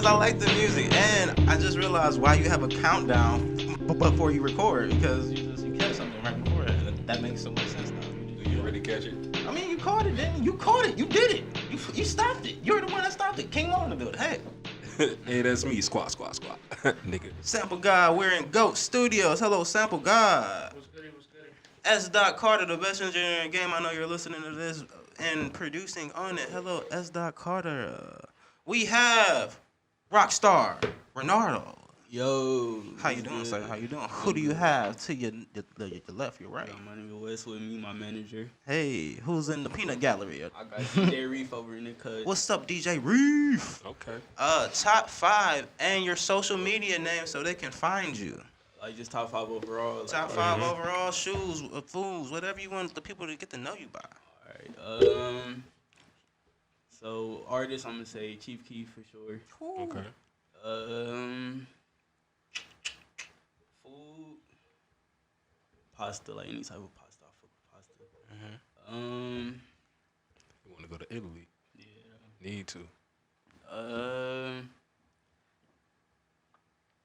because I like the music, and I just realized why you have a countdown before you record, because you catch something right before it, and that makes so much sense now. Do you really catch it? I mean, you caught it, didn't you? You caught it. You did it. You stopped it. You're the one that stopped it. King on the building. Hey. Hey, that's me. Squat. Nigga. Sample God, we're in GOAT Studios. Hello, Sample God. What's good? S. Carter, the best engineer in the game. I know you're listening to this and producing on it. Hello, S. Carter. We have RockStarRenaldo. Yo. How you doing, sir? How you doing? Who do you have to your left, your right? My nigga Wes with me, my manager. Hey, who's in the peanut gallery? I got DJ Reef over in the cut. What's up, DJ Reef? Okay. Top 5 and your social media name so they can find you. Like just top 5 overall. Like, Top 5 overall, shoes, foods, whatever you want the people to get to know you by. Alright. So artist, I'm gonna say Chief Keef for sure. Ooh. Okay. Food, pasta, like any type of pasta. I fuck with pasta. You want to go to Italy? Yeah. Need to.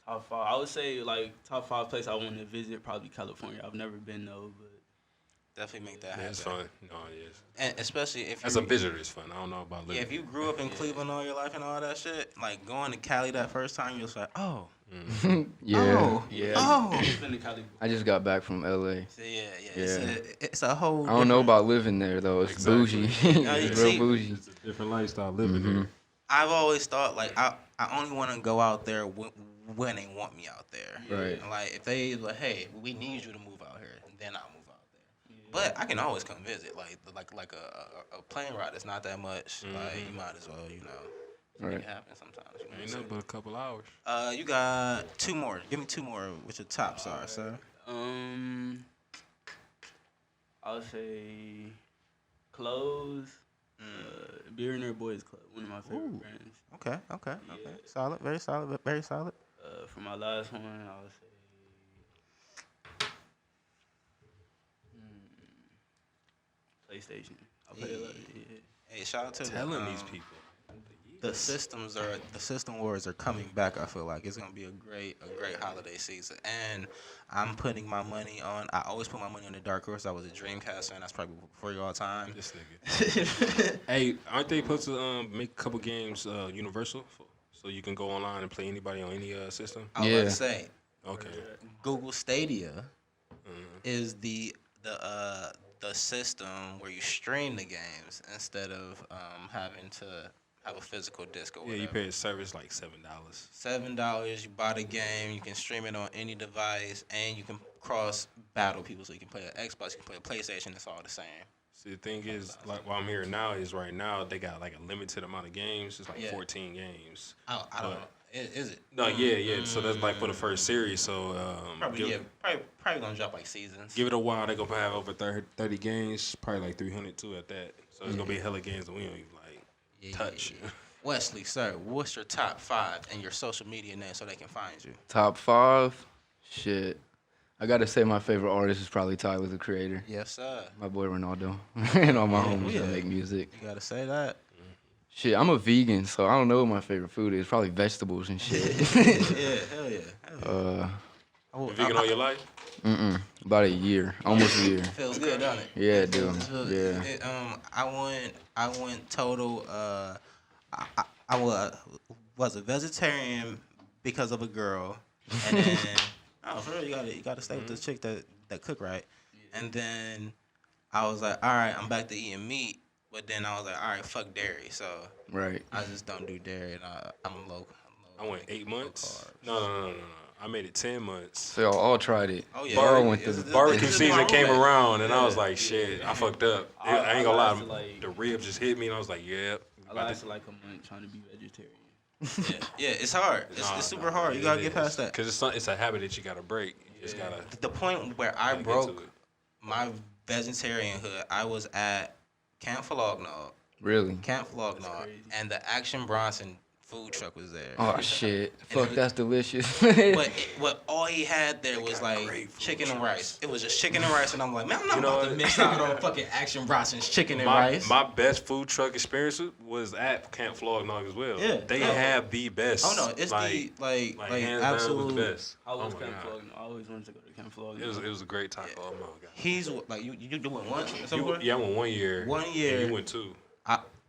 Top 5. I would say like top 5 place I want to visit, probably California. I've never been though, but Definitely make that Yeah, happen. it's fun. No, it is. And especially if As a visitor, it's fun. I don't know about living. yeah, if you grew up in Cleveland all your life and all that shit, like going to Cali that first time, you'll say, oh, Yeah. oh, yeah. oh. I've been to Cali. I just got back from LA. So, yeah. It's a whole. I don't know about living there though. It's Exactly. bougie. No, you It's see- real bougie. It's a different lifestyle living there. I've always thought like I only want to go out there when they want me out there. Right. And, like if they like, hey, we need you to move out here, then I'll move out there. But I can always come visit. Like a plane ride is not that much. Like you might as well, Right. It happens sometimes. You know what I'm Ain't saying? nothing but a couple hours. You got 2 more. Give me 2 more. What your tops are, sir? I would say clothes. Billionaire Boys Club, one of my favorite brands. Okay. Yeah. Solid. Very solid. Very solid. For my last one, I would say PlayStation. I play a lot. Yeah. Hey, shout out to Telling these people. the system wars are coming back. I feel like it's gonna be a great holiday season, and I'm putting my money on. I always put my money on the Dark Horse. I was a Dreamcast fan. That's probably before your time. This nigga. Hey, aren't they supposed to make a couple games universal, so you can go online and play anybody on any system? I was about Yeah. to say, Okay. Google Stadia is the system where you stream the games instead of having to have a physical disc or Yeah, whatever. you pay a service like $7. $7, you buy the game, you can stream it on any device, and you can cross battle people. So you can play an Xbox, you can play a PlayStation. It's all the same. See, the thing is, like, what I'm hearing now is right now they got like a limited amount of games. It's like Yeah. 14 games. I don't know. Is it? No, yeah. So that's like for the first series. So Probably probably gonna drop like seasons. give it a while. They're gonna have over 30 games, probably like 300 too at that. So it's gonna be hella games that we don't even like touch. Yeah. Wesley, sir, what's your top 5 and your social media name so they can find you? Top 5. Shit. I gotta say my favorite artist is probably Tyler the Creator. Yes, sir. My boy Ronaldo. And all my homies yeah. that make music. You gotta say that. Shit, I'm a vegan, so I don't know what my favorite food is. Probably vegetables and shit. Yeah, hell yeah. You vegan all your life? About a year. Almost a year. Feels good, doesn't it? Yeah, it do. Feels- Yeah. it, I went total. I was a vegetarian because of a girl, and then for real, you gotta stay with this chick that cook right, and then I was like, all right, I'm back to eating meat, but then I was like, all right, fuck dairy, so Right. I just don't do dairy, and I'm low. I went 8 months. carbs. No. I made it 10 months. So y'all all tried it. Oh yeah, Bar went It's- through. it's- Barbecue it's season my came roommate. around, and I Yeah. was like, shit, I fucked up. I ain't gonna lie, the rib just hit me, and I was like, yep. I lasted like a month trying to be vegetarian. Yeah, it's hard. It's super hard. You gotta get past that. Because it's a habit that you gotta break. You just gotta The point where I get to broke it. my vegetarianhood, I was at Camp Flognaw, Really? and the Action Bronson food truck was there. Oh shit! Fuck, that's delicious. But all he had there was like great food chicken and trucks. rice. It was just chicken and rice, and I'm like, man, I'm not You know about to what? mix out on fucking Action Bronson's chicken and rice. My best food truck experience was at Camp Flognog as well. Yeah. They Yeah. have the best. Oh no, it's like, like hands down was absolute. the best. I was Oh my Camp God. Flog. I always wanted to go to Camp Flog. It was a great taco. Oh my God. He's like you doing once or You, something? yeah, I went 1 year. 1 year. You went 2.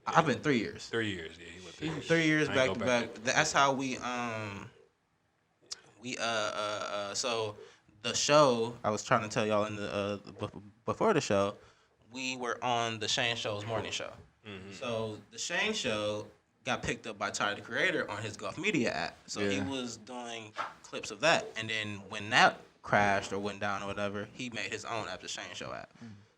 I've been 3 years. 3 years. Yeah, he went 3 years. 3 years I back ain't to go back. That's how we so the show I was trying to tell y'all in the before the show, we were on the Shane Show's morning show. Mm-hmm. So the Shane Show got picked up by Tyler the Creator on his Golf Media app. So he Yeah. was doing clips of that, and then when that crashed or went down or whatever, he made his own app, the Shane Show app.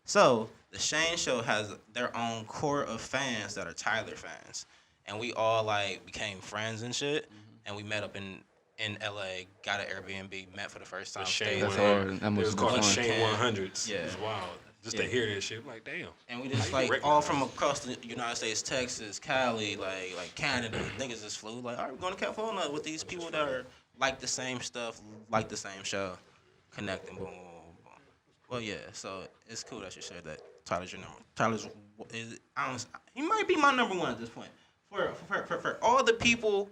So the Shane Show has their own core of fans that are Tyler fans, and we all like became friends and shit. And we met up in LA, got an Airbnb, met for the first time. The stayed Shane That's with him. hard. That It must was have called been the fun. Shane 100s. Yeah. It was wild. Just Yeah. to hear that shit, like, damn. And we How just you like recognize all from across the United States, Texas, Cali, like Canada. Niggas just flew. Like, all right, we're going to California with these people that are like the same stuff, like the same show, connecting. Boom, boom, boom, boom. Well, yeah. So it's cool that you shared that. Tyler's your number. Tyler's is honest. He might be my number one at this point. For all the people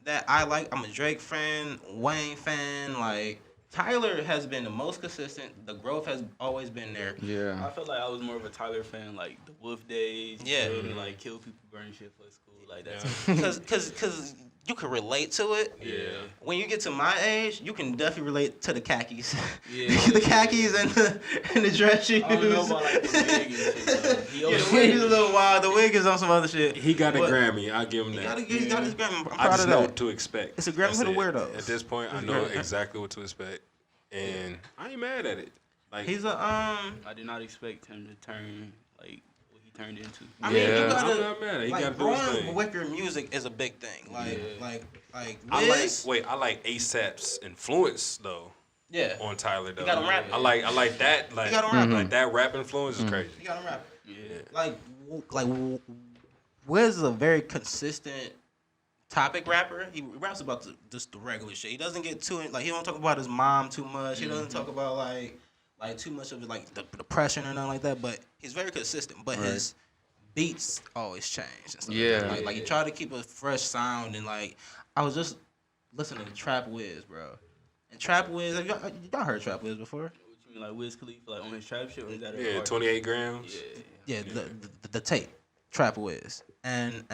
that I like, I'm a Drake fan, Wayne fan. Like Tyler has been the most consistent. The growth has always been there. Yeah. I felt like I was more of a Tyler fan, like the Wolf days. Yeah. You feel me? Like kill people, burn shit for school, like that. Cause you can relate to it. Yeah. When you get to my age, you can definitely relate to the khakis. Yeah. The khakis and the dress shoes. I don't know about like the wig and shit. Though. He Yeah, always the wig is a little wild. The wig is on some other shit. He got a But Grammy. I'll give him He that. got his Grammy. I'm I proud just of know that. what to expect. It's a Grammy That's for the it. weirdos. At this point, I It's a know Grammy. exactly what to expect, and I ain't mad at it. Like He's a I did not expect him to turn like what he turned into. I mean, you Yeah. gotta, I'm not mad at it. He like, gotta do his growing thing. with your music is a big thing. Like, Yeah. I like Wiz, I like ASAP's influence though yeah, on Tyler though. got him rapping. I like that like got him rapping. like that rap influence is crazy. you got him rapping. Yeah. Like Wiz is a very consistent topic rapper. He raps about just the regular shit. He doesn't get too like he don't talk about his mom too much. He doesn't talk about like too much of it, like the depression or nothing like that. But he's very consistent. But his beats always change. And stuff Yeah. like he tried to keep a fresh sound and like I was just listening to Trap Wiz, bro. And Trap Wiz, have y'all heard Trap Wiz before? What you mean, like Wiz Khalifa, like on his trap shit, or is that a Yeah, artist? 28 grams. Yeah. Yeah, the tape, Trap Wiz, and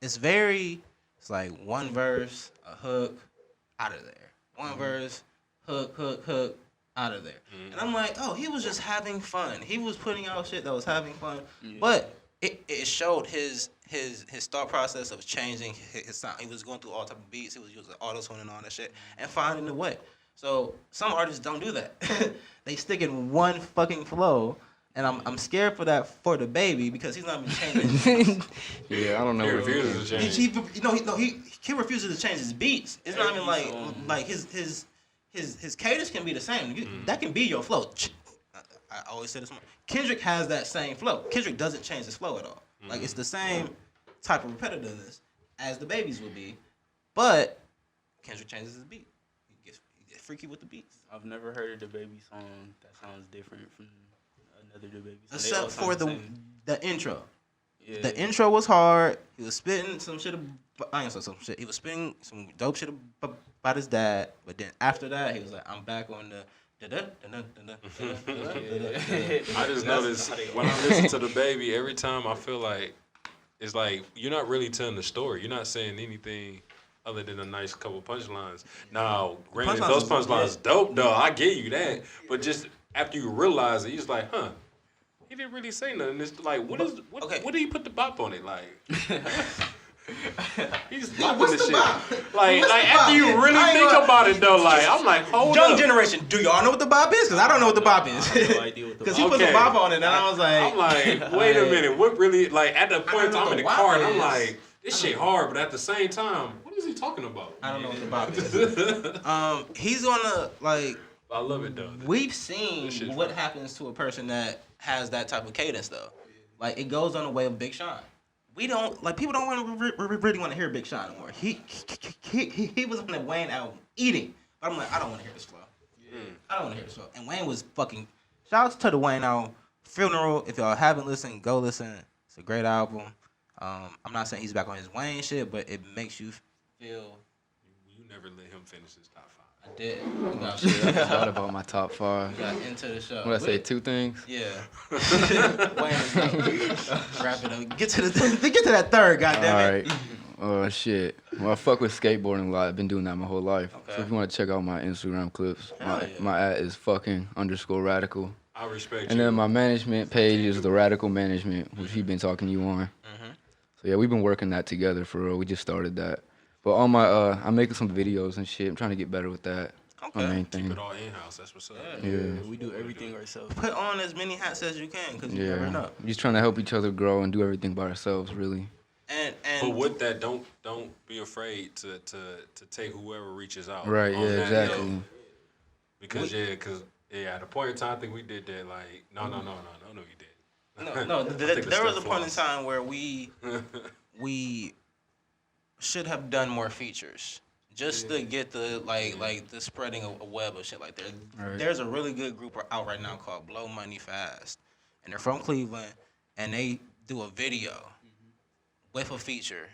it's very, it's like one verse, a hook, out of there. One verse, hook, out of there. And I'm like, oh, he was just having fun. He was putting out shit that was having fun, but it showed his thought process of changing his sound. He was going through all type of beats. He was using auto-tune and all that shit, and finding a way. So some artists don't do that. They stick in one fucking flow, and I'm scared for that for the baby because he's not even changing. Yeah, I don't know. He what it refuses to is. change. He refuses to change his beats. It's not even like his cadence can be the same. That can be your flow. I always say this. Kendrick has that same flow. Kendrick doesn't change his flow at all. Like it's the same type of repetitiveness as the babies would be, but Kendrick changes his beat. He gets freaky with the beats. I've never heard of the baby song that sounds different from another the baby song. They all Except sound for the the same. intro. Yeah. The intro was hard. He was spitting some shit. I ain't say some shit. He was spitting some dope shit about his dad. But then after that, he was like, "I'm back on the." I just noticed when I listen to the baby, every time I feel like it's like you're not really telling the story. You're not saying anything other than a nice couple punchlines. Now, granted, punchlines those is- punchlines dope though. I get you that, but just after you realize it, you're just like, huh? He didn't really say nothing. It's like, what do you put the bop on it? Like, he's bopping what's the the shit. bop? Like What's the after bop? you really I ain't think gonna- about it though, like I'm like, hold Young up. generation, do y'all know what the bop is? Because I don't know what the bop is. I have no idea what the Because he bop put the Okay. bop on it, and I was like, I'm like, wait a minute, what really? Like at the point know I'm what in the the car and WAP I'm is. like, this shit hard, but at the same time, what is he talking about? I don't know what the bop is. He's gonna like. I love it though. We've seen This shit's what fire. happens to a person that has that type of cadence, though. Like it goes on the way of Big Sean. people don't want to really want to hear Big Sean anymore. He was on that Wayne album eating, but I'm like, I don't want to hear this flow. I don't want to hear this flow. And Wayne was fucking. Shout out to the Wayne album, Funeral. If y'all haven't listened, go listen. It's a great album. I'm not saying he's back on his Wayne shit, but it makes you feel. You never let him finish his top 5. I did. I forgot about my top 5. We got into the show. What I say, 2 things? Yeah. Wayne is dope. Wrap it up. Get to that third, goddammit. All right. Oh, shit. Well, I fuck with skateboarding a lot. I've been doing that my whole life. Okay. So if you want to check out my Instagram clips, Hell yeah. my ad is fucking_radical. I respect And you. then my management page is the Radical Management, which he been talking to you on. So yeah, we've been working that together for real. We just started that. But on my, I'm making some videos and shit. I'm trying to get better with that. Okay. My main Keep thing. it all in-house. That's what's up. Yeah. We do everything ourselves. Put on as many hats as you can, because you never know. We're just trying to help each other grow and do everything by ourselves, really. And But with that, don't be afraid to take whoever reaches out. Right, on yeah, that exactly. note. Because at a point in time, I think we did that. Like, no, you did. no, I think there was a step point in floss. time where we should have done more features just to get the like the spreading of a web of shit like that. Right. There's a really good group out right now called Blow Money Fast, and they're from Cleveland, and they do a video with a feature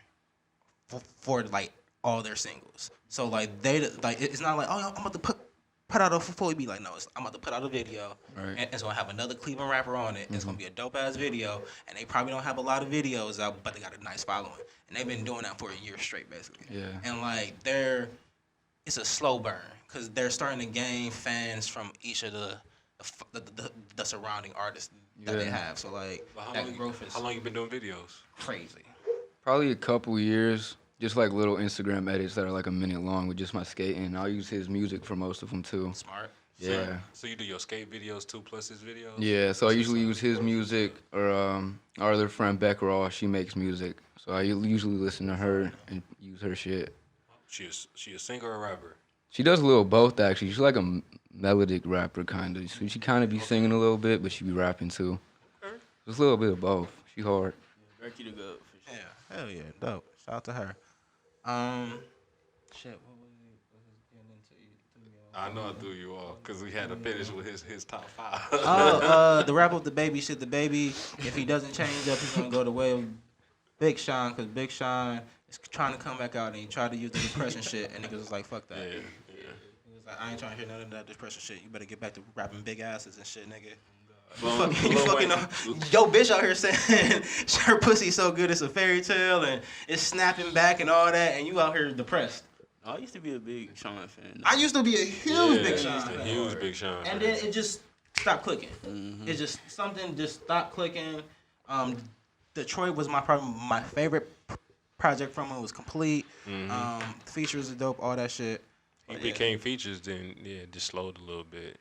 for like all their singles. So like it's not like, oh, I'm about to put out a full EP. Like, no, I'm about to put out a video, Right. and it's gonna have another Cleveland rapper on it. It's gonna be a dope ass video, and they probably don't have a lot of videos out, but they got a nice following, and they've been doing that for a year straight, basically. Yeah. And like it's a slow burn because they're starting to gain fans from each of the surrounding artists that they Yeah. have. So like But that growth is how long you been doing videos? crazy. Probably a couple years. Just like little Instagram edits that are like a minute long with just my skating. I'll use his music for most of them too. Smart. Yeah. So you do your skate videos too, plus his videos? Yeah, so I usually use his music or our other friend Beck Raw, she makes music. So I usually listen to her and use her shit. She a singer or a rapper? She does a little both actually. She's like a melodic rapper kind of. So she kind of be singing a little bit, but she be rapping too. Okay. Just a little bit of both. She hard. Becky to go for sure. Yeah. Hell yeah. Dope. Shout out to her. Shit. What was he getting into? I know I threw you off because we had to finish with his top 5. The rapper with the baby shit. The baby, if he doesn't change up, he's gonna go the way of Big Sean, because Big Sean is trying to come back out and he tried to use the depression shit, and niggas was like, fuck that. Yeah. He was like, I ain't trying to hear none of that depression shit. You better get back to rapping big asses and shit, nigga. Lil You fucking Wayne- know. Yo, bitch out here saying her pussy so good it's a fairy tale and it's snapping back and all that, and you out here depressed. I used to be a big Sean fan. I used to be a huge Big he's Sean a fan. huge Big Sean. And then it just stopped clicking. It just something just stopped clicking. Detroit was my favorite project from him. It was complete. Features are dope. All that shit. He became features, then just slowed a little bit.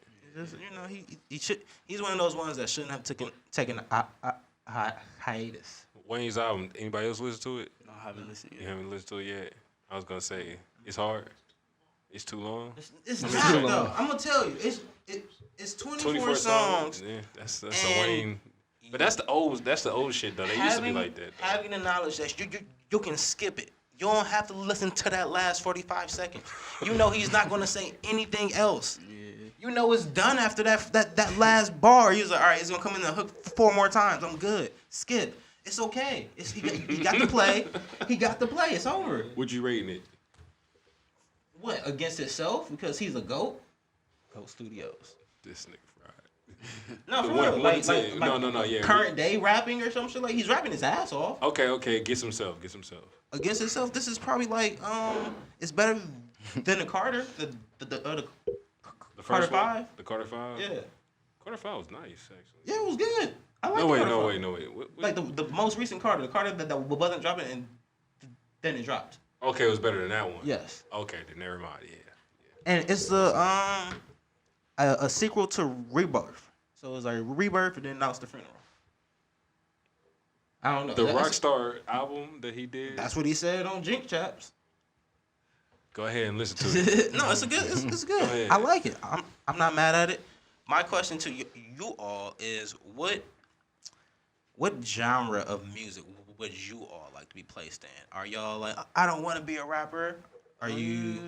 Just, he's one of those ones that shouldn't have taken a hiatus. Wayne's album, anybody else listen to it? No, I haven't listened You yet. haven't listened to it yet? I was gonna say it's hard. It's too long. It's too not long. though. I'm gonna tell you, it's 24 songs. Yeah, that's a And Wayne. But that's the old shit though. They used to be like that. though. Having the knowledge that you can skip it. You don't have to listen to that last 45 seconds. You know he's not gonna say anything else. Yeah. You know it's done after that last bar. He was like, all right, it's gonna come in the hook 4 more times. I'm good. Skip. It's okay. He got to play. He got to play. It's over. What you rating it? What, against himself? Because he's a GOAT? GOAT Studios. This nigga fried. No, for What- real. what he said? No, yeah. Current day rapping or some shit. Like, he's rapping his ass off. Okay, gets himself. Against himself, this is probably like, it's better than the Carter. The The Carter first one? 5? The Carter 5? Yeah. Carter 5 was nice, actually. Yeah, it was good. I like No, wait, Carter no, 5. wait, no, wait. What- Like the most recent Carter. The Carter that wasn't dropping and then it dropped. Okay, it was better than that one. Yes. Okay, then never mind. Yeah. And it's a sequel to Rebirth. So it's like Rebirth and then now it's the funeral. I don't know. The That's- Rockstar album that he did. That's what he said on Jink Chaps. Go ahead and listen to it. No, it's a good. It's good. ahead. I like it. I'm not mad at it. My question to you all is what genre of music would you all like to be placed in? Are y'all like, I don't want to be a rapper? Are you?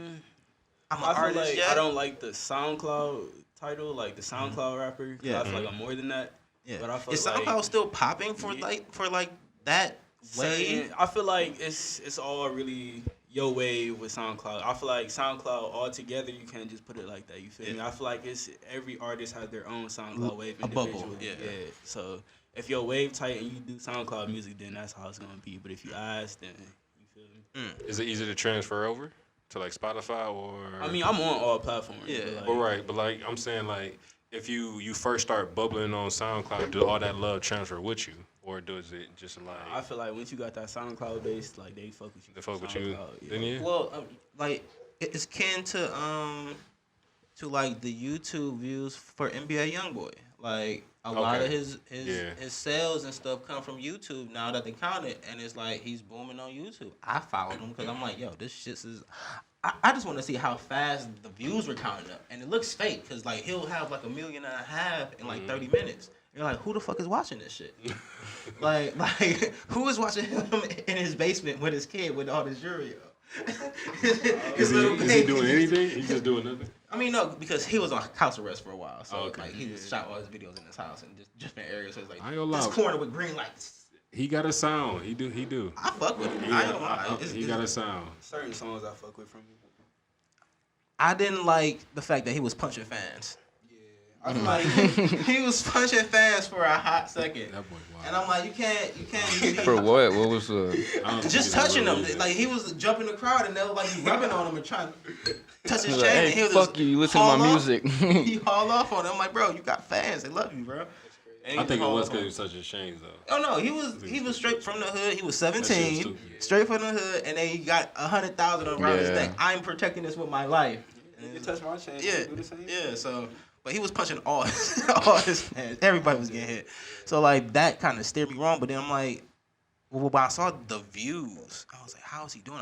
I'm an I feel artist. like yet? I don't like the SoundCloud title, like the SoundCloud rapper. 'Cause Yeah. I feel like I'm more than that. Yeah. But I feel Is like SoundCloud still popping for that wave? I feel like it's all really your wave with SoundCloud. I feel like SoundCloud altogether, you can't just put it like that. You feel me? I feel like it's every artist has their own SoundCloud wave A bubble, individually. yeah. So if your wave tight and you do SoundCloud music, then that's how it's gonna be. But if you ask, then you feel me? Is it easy to transfer over to like Spotify or? I mean, I'm on all platforms. Yeah. but, like, Well, right, but like I'm saying, like if you first start bubbling on SoundCloud, do all that love transfer with you, or does it just like I feel like once you got that SoundCloud base, like they fuck with you. they fuck with you? SoundCloud, yeah. Then yeah. Well, like it's kin to like the YouTube views for NBA YoungBoy. Like a lot of his sales and stuff come from YouTube now that they count it, and it's like he's booming on YouTube. I followed him because I'm like, yo, this shit is. I just want to see how fast the views were counting up, and it looks fake because like he'll have like 1.5 million in like 30 minutes. You're like, who the fuck is watching this shit? like who is watching him in his basement with his kid with all this jewelry on? Is he doing anything? He's just doing nothing. I mean, no, because he was on house arrest for a while, so Okay. like he just shot all his videos in his house and just different areas. So it's like I ain't gonna this lie. corner with green lights. He got a sound. He do. I fuck with him. I ain't gonna lie. He got a sound. Certain songs I fuck with from him. I didn't like the fact that he was punching fans. Yeah, I feel Like he was punching fans for a hot second, That boy wild. and I'm like, you can't. For what? What was I don't think Just he's touching really them, good. like he was jumping the crowd, and they were like rubbing on him and trying to touch his Like, chain. hey, and he was fuck just you! You listen to haul my off. music. He hauled off on him. I'm like, bro, you got fans. They love you, bro. And I he think it hauled was off because on he him. was such a shame though. Oh no, he was straight from the hood. He was That shit 17, stupid. straight from the hood, and then he got 100,000 around his Yeah. neck. I'm protecting this with my life. You touch my chain, Yeah, do the same. yeah. So, but he was punching all his fans. Everybody was getting hit. So like that kind of steered me wrong. But then I'm like, well, when I saw the views, I was like, how is he doing?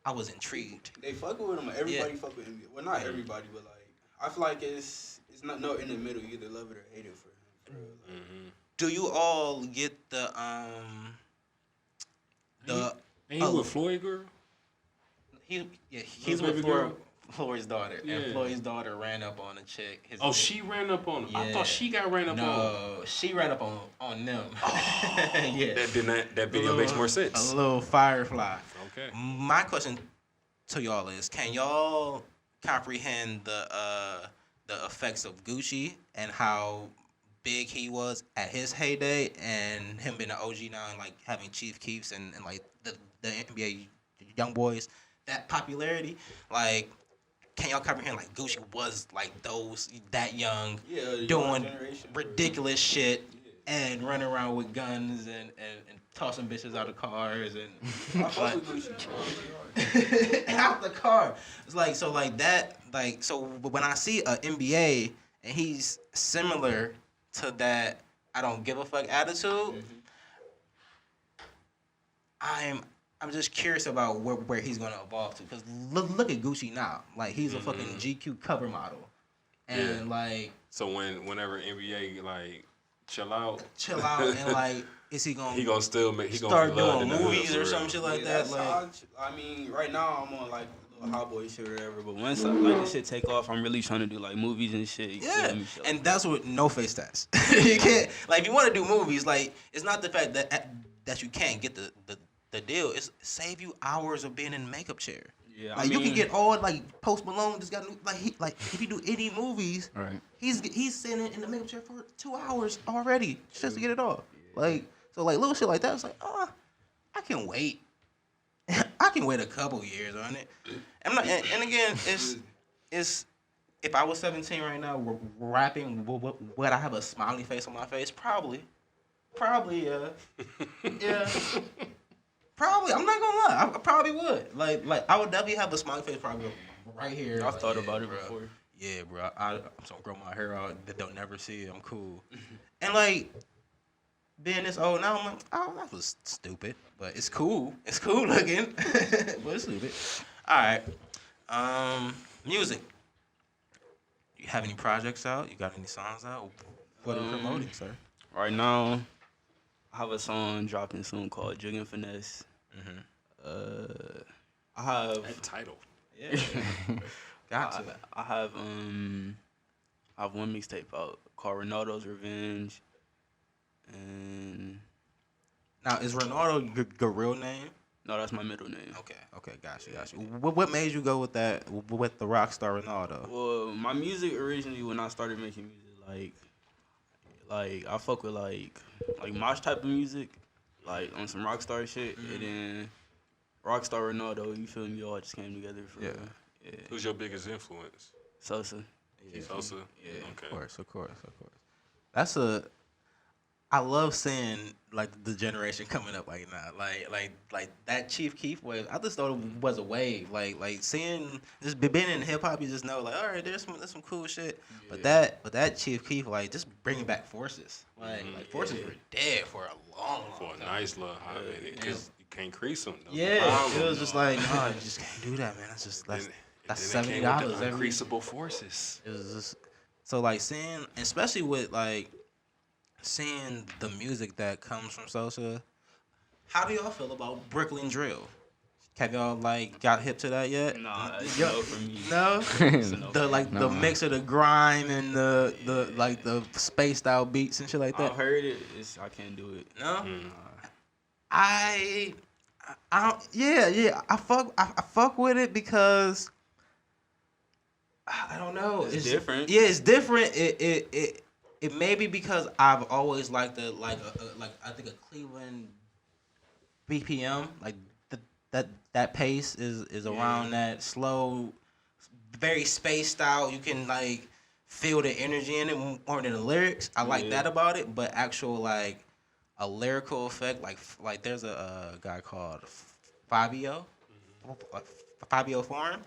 I was intrigued. They fuck with him. Everybody Yeah. fuck with him. Well, not everybody, but like I feel like it's not no in the middle. You either love it or hate it for him. For real. Like, Do you all get the Ain't he with Floyd girl? he's baby with girl? Floyd's daughter, Yeah. and Floyd's daughter ran up on a chick. Oh, she ran up on him. I Yeah. thought she got ran up on. No, she ran up on them. Yeah, That video makes more sense. A little firefly. Okay. My question to y'all is: can y'all comprehend the effects of Gucci and how big he was at his heyday, and him being an OG now and like having Chief Keefs and like the NBA young boys, that popularity? Like, can y'all comprehend like Gucci was like that young, yeah, the doing generation. ridiculous shit and running around with guns and tossing bitches out of cars and I fuck with Gucci. out the car. It's like so like that like so when I see a NBA and he's similar to that I don't give a fuck attitude, I'm just curious about where he's gonna evolve to, because look at Gucci now. Like he's a fucking GQ cover model, and like So whenever NBA like chill out, and like is he gonna he gonna still make he start gonna be loved doing in the hood movies for or real. some shit like Yeah, that? that's Like how I mean, right now I'm on like a little hot boy shit or whatever. But once like this shit take off, I'm really trying to do like movies and shit. You yeah, feel me? So, and that's what No Face does. You can't like if you want to do movies, like it's not the fact that you can't get the deal. It's save you hours of being in a makeup chair. yeah, Like you can get all like Post Malone just got like if you do any movies, Right. he's sitting in the makeup chair for 2 hours already just to get it off. Like so like little shit like that. It's like I can wait. I can wait a couple years on it. I'm not, and again, it's if I was 17 right now, rapping, would I have a smiley face on my face? Probably, yeah. Probably. I'm not gonna lie. I probably would. Like I would definitely have a smiley face probably right here. I've Like, thought yeah, about it bro. before. Yeah, bro. I'm just gonna grow my hair out. That they'll never see it. I'm cool. And like being this old now, I'm like, oh, that was stupid, but it's cool. It's cool looking, but it's stupid. All right. Music. You have any projects out? You got any songs out? What are you promoting, sir? Right now, I have a song dropping soon called Jig and Finesse. I have That title. Yeah. Got to. I have one mixtape out called Ronaldo's Revenge, and Now, is Ronaldo your real name? no, that's my middle name. Okay, got you. What made you go with that, with the Rockstar Ronaldo? Well, my music originally when I started making music, like I fuck with like mosh type of music, like on some rockstar shit, and then Rockstar Ronaldo. You feel me? All just came together for Yeah. Who's your biggest influence? Sosa. Sosa? Yeah. Okay. Of course. That's I love seeing like the generation coming up like now, like that Chief Keef wave. I just thought it was a wave. Like seeing just being in hip hop, you just know like, all right, there's some cool shit. Yeah. But that Chief Keef, like just bringing back Forces. Like Forces were dead for a long For a time. nice little hot minute, because you can't crease them. Yeah, it was just like, no, you just can't do that, man. That's $70 every. Increasable forces. It was just so like seeing, especially with like seeing the music that comes from Sosa. How do y'all feel about Brooklyn drill? Have y'all like got hip to that yet? Nah, it's no for me. No. It's a no The for me. the mix of the grime and the like the spaced out beats and shit like that. I've heard it. I can't do it. No. I don't. Yeah. I fuck with it because I don't know. It's different. Yeah, it's different. It may be because I've always liked like I think a Cleveland BPM, like that pace is around that slow, very spaced out. You can like feel the energy in it more than the lyrics. I like that about it, but actual like a lyrical effect, like there's a guy called Fabio Foreign.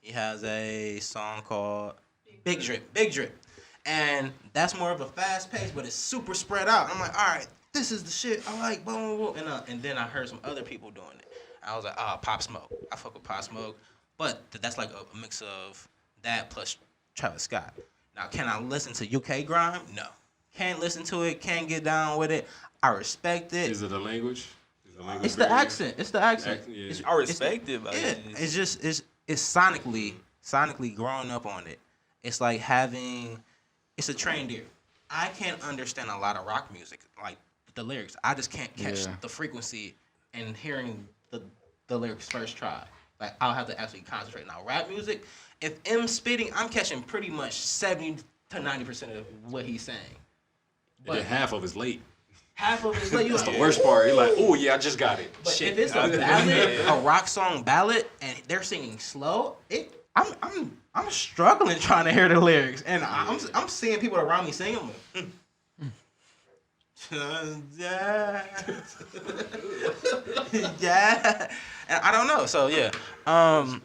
He has a song called Big Drip. And that's more of a fast pace, but it's super spread out. I'm like, all right, this is the shit. I like boom, boom, boom. And then I heard some other people doing it. I was like, Pop Smoke. I fuck with Pop Smoke. But that's like a mix of that plus Travis Scott. Now, can I listen to UK grime? No. Can't listen to it. Can't get down with it. I respect it. Is it the language? It's the accent. It's the accent. Yeah. I respect it, but Yeah, it's just it's sonically growing up on it. It's like having, it's a trained ear. I can't understand a lot of rock music, like the lyrics. I just can't catch the frequency and hearing the lyrics first try. Like I'll have to actually concentrate. Now rap music, if M spitting, I'm catching pretty much 70 to 90% of what he's saying. And then half of it's late. Half of it's like That's the worst part. You're like, oh yeah, I just got it. But Shit. if it's a ballad, a rock song ballad, and they're singing slow, I'm struggling trying to hear the lyrics, and I'm seeing people around me singing them. Yeah, and I don't know. So yeah, I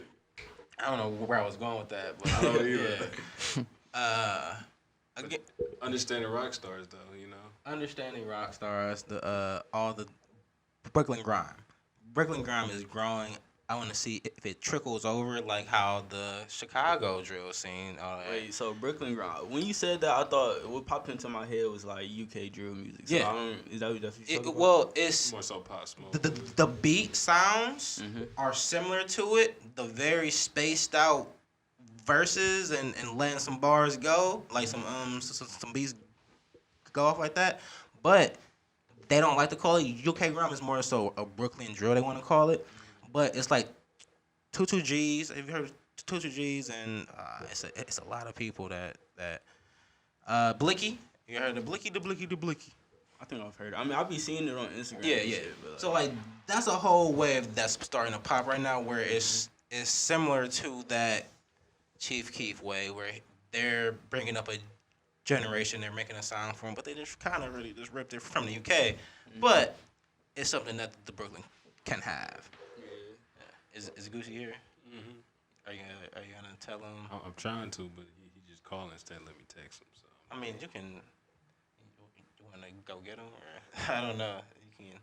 don't know where I was going with that, but I don't either. Again, Understanding rock stars, though, you know. understanding rock stars, all the Brooklyn grime. Brooklyn grime is growing. I want to see if it trickles over like how the Chicago drill scene. wait, so Brooklyn grime. When you said that, I thought what popped into my head was like UK drill music. So Yeah. is that what you're talking about? Well, it's More so Pop Smoke. the beat sounds are similar to it. The very spaced out verses and letting some bars go, like some beats go off like that. But they don't like to call it UK grime. It's more so a Brooklyn drill they want to call it. But it's like 22Gs. Have you heard of 22Gs? And it's a lot of people that Blicky. You heard of Blicky? The Blicky. I think I've heard it. I mean, I've been seeing it on Instagram. Yeah, and yeah. shit, but, So like that's a whole wave that's starting to pop right now, where it's similar to that Chief Keef way, where they're bringing up a generation, they're making a sound for them, but they just kind of really just ripped it from the UK. But it's something that the Brooklyn can have. Is Gucci here? Are you gonna tell him? I'm trying to, but he just called instead of let me text him. So I mean, you can. You want to go get him, or I don't know. You can.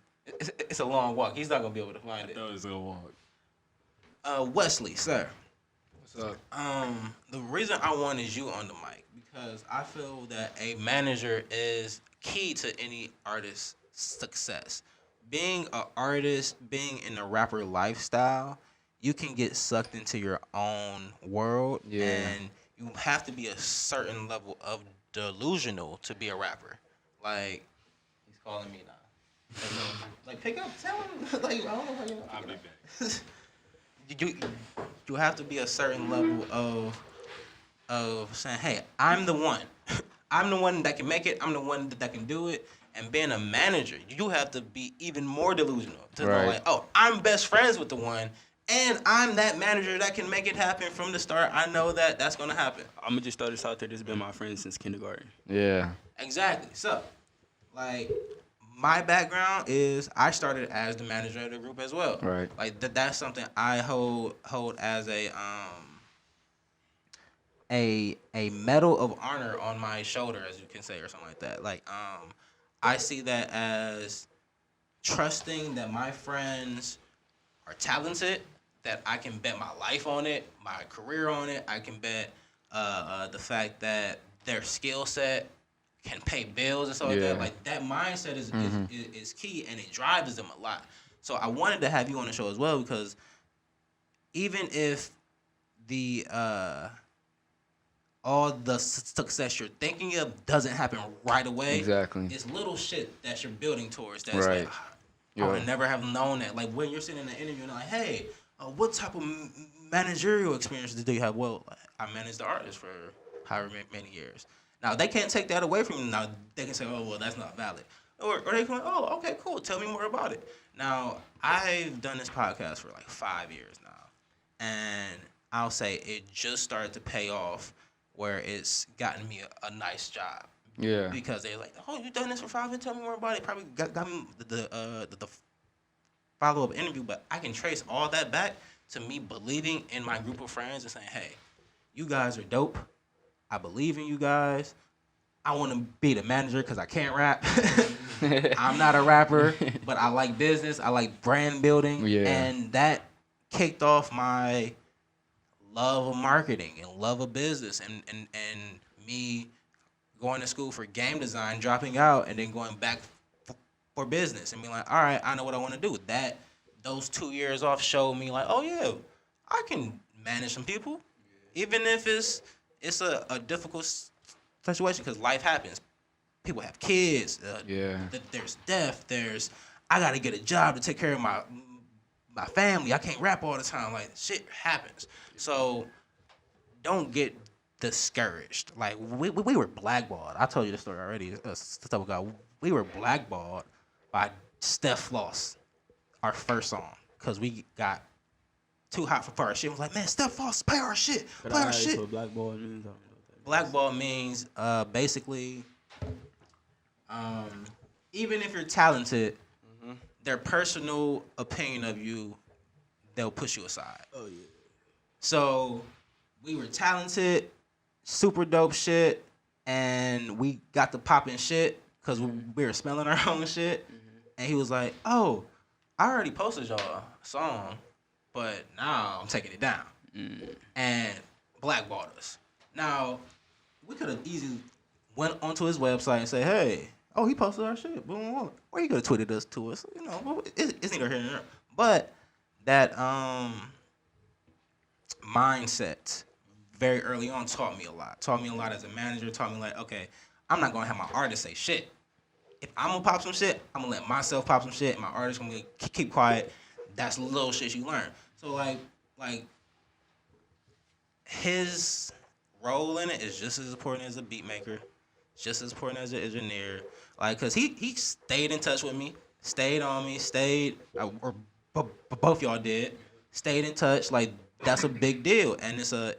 It's a long walk. He's not gonna be able to find it. I know it's gonna walk. Wesley, sir. What's up? The reason I wanted you on the mic because I feel that a manager is key to any artist's success. Being an artist, being in the rapper lifestyle, you can get sucked into your own world, Yeah. and you have to be a certain level of delusional to be a rapper. Like, he's calling me now. Like, pick up, tell him. Like, I don't know where you're. I'll be back. You have to be a certain level of saying, hey, I'm the one. I'm the one that can make it. I'm the one that can do it. And being a manager, you have to be even more delusional to know, Right. like, oh, I'm best friends with the one, and I'm that manager that can make it happen from the start. I know that that's gonna happen. I'm gonna just throw this out there. This has been my friend since kindergarten. Yeah. Exactly. So, like, my background is I started as the manager of the group as well. Right. Like that's something I hold as a medal of honor on my shoulder, as you can say, or something like that. Like I see that as trusting that my friends are talented, that I can bet my life on it, my career on it. I can bet the fact that their skill set can pay bills and stuff like Yeah. that. Like that mindset is key, and it drives them a lot. So I wanted to have you on the show as well, because even if the all the success you're thinking of doesn't happen right away, Exactly. it's little shit that you're building towards. That's Right. like, I Yeah. would never have known that. Like when you're sitting in an interview and like, hey, what type of managerial experience do you have? Well, I managed the artist for however many years. Now they can't take that away from you. Now they can say, oh well, that's not valid, or they can, oh okay, cool, tell me more about it. Now I've done this podcast for like 5 years now, and I'll say it just started to pay off, where it's gotten me a nice job. Yeah. Because they're like, oh, you done this for 5 years? Tell me more about it. Probably got me the follow-up interview, but I can trace all that back to me believing in my group of friends and saying, hey, you guys are dope. I believe in you guys. I want to be the manager because I can't rap. I'm not a rapper, but I like business. I like brand building. Yeah. And that kicked off my love of marketing and love of business, and me going to school for game design, dropping out, and then going back for business and being like, all right, I know what I want to do. Those 2 years off showed me like, oh yeah, I can manage some people, even if it's a difficult situation, because life happens. People have kids. Yeah. There's death. I got to get a job to take care of my family. I can't rap all the time. Like, shit happens. So don't get discouraged. Like, we were blackballed. I told you the story already. Stuff ago. We were blackballed by Steph Floss, our first song, because we got too hot for our shit. I was like, man, Steph Floss, play our shit. Play our shit. What blackball means? Blackball means basically, even if you're talented, their personal opinion of you, they'll push you aside. Oh yeah. So we were talented, super dope shit, and we got the popping shit because we were smelling our own shit. And he was like, oh, I already posted y'all a song, but now I'm taking it down. And blackballed us. Now, we could have easily went onto his website and say, hey, oh, he posted our shit. Boom, boom, boom. Or he could have tweeted us to us. You know, it's neither here nor there. But that mindset very early on taught me a lot. Taught me a lot as a manager. Taught me like, okay, I'm not going to have my artist say shit. If I'm going to pop some shit, I'm going to let myself pop some shit. And my artist going to keep quiet. That's little shit you learn. So, like his role in it is just as important as a beat maker, just as important as an engineer. Like, cause he stayed in touch with me, stayed on me, or both y'all did, stayed in touch. Like, that's a big deal, and it's a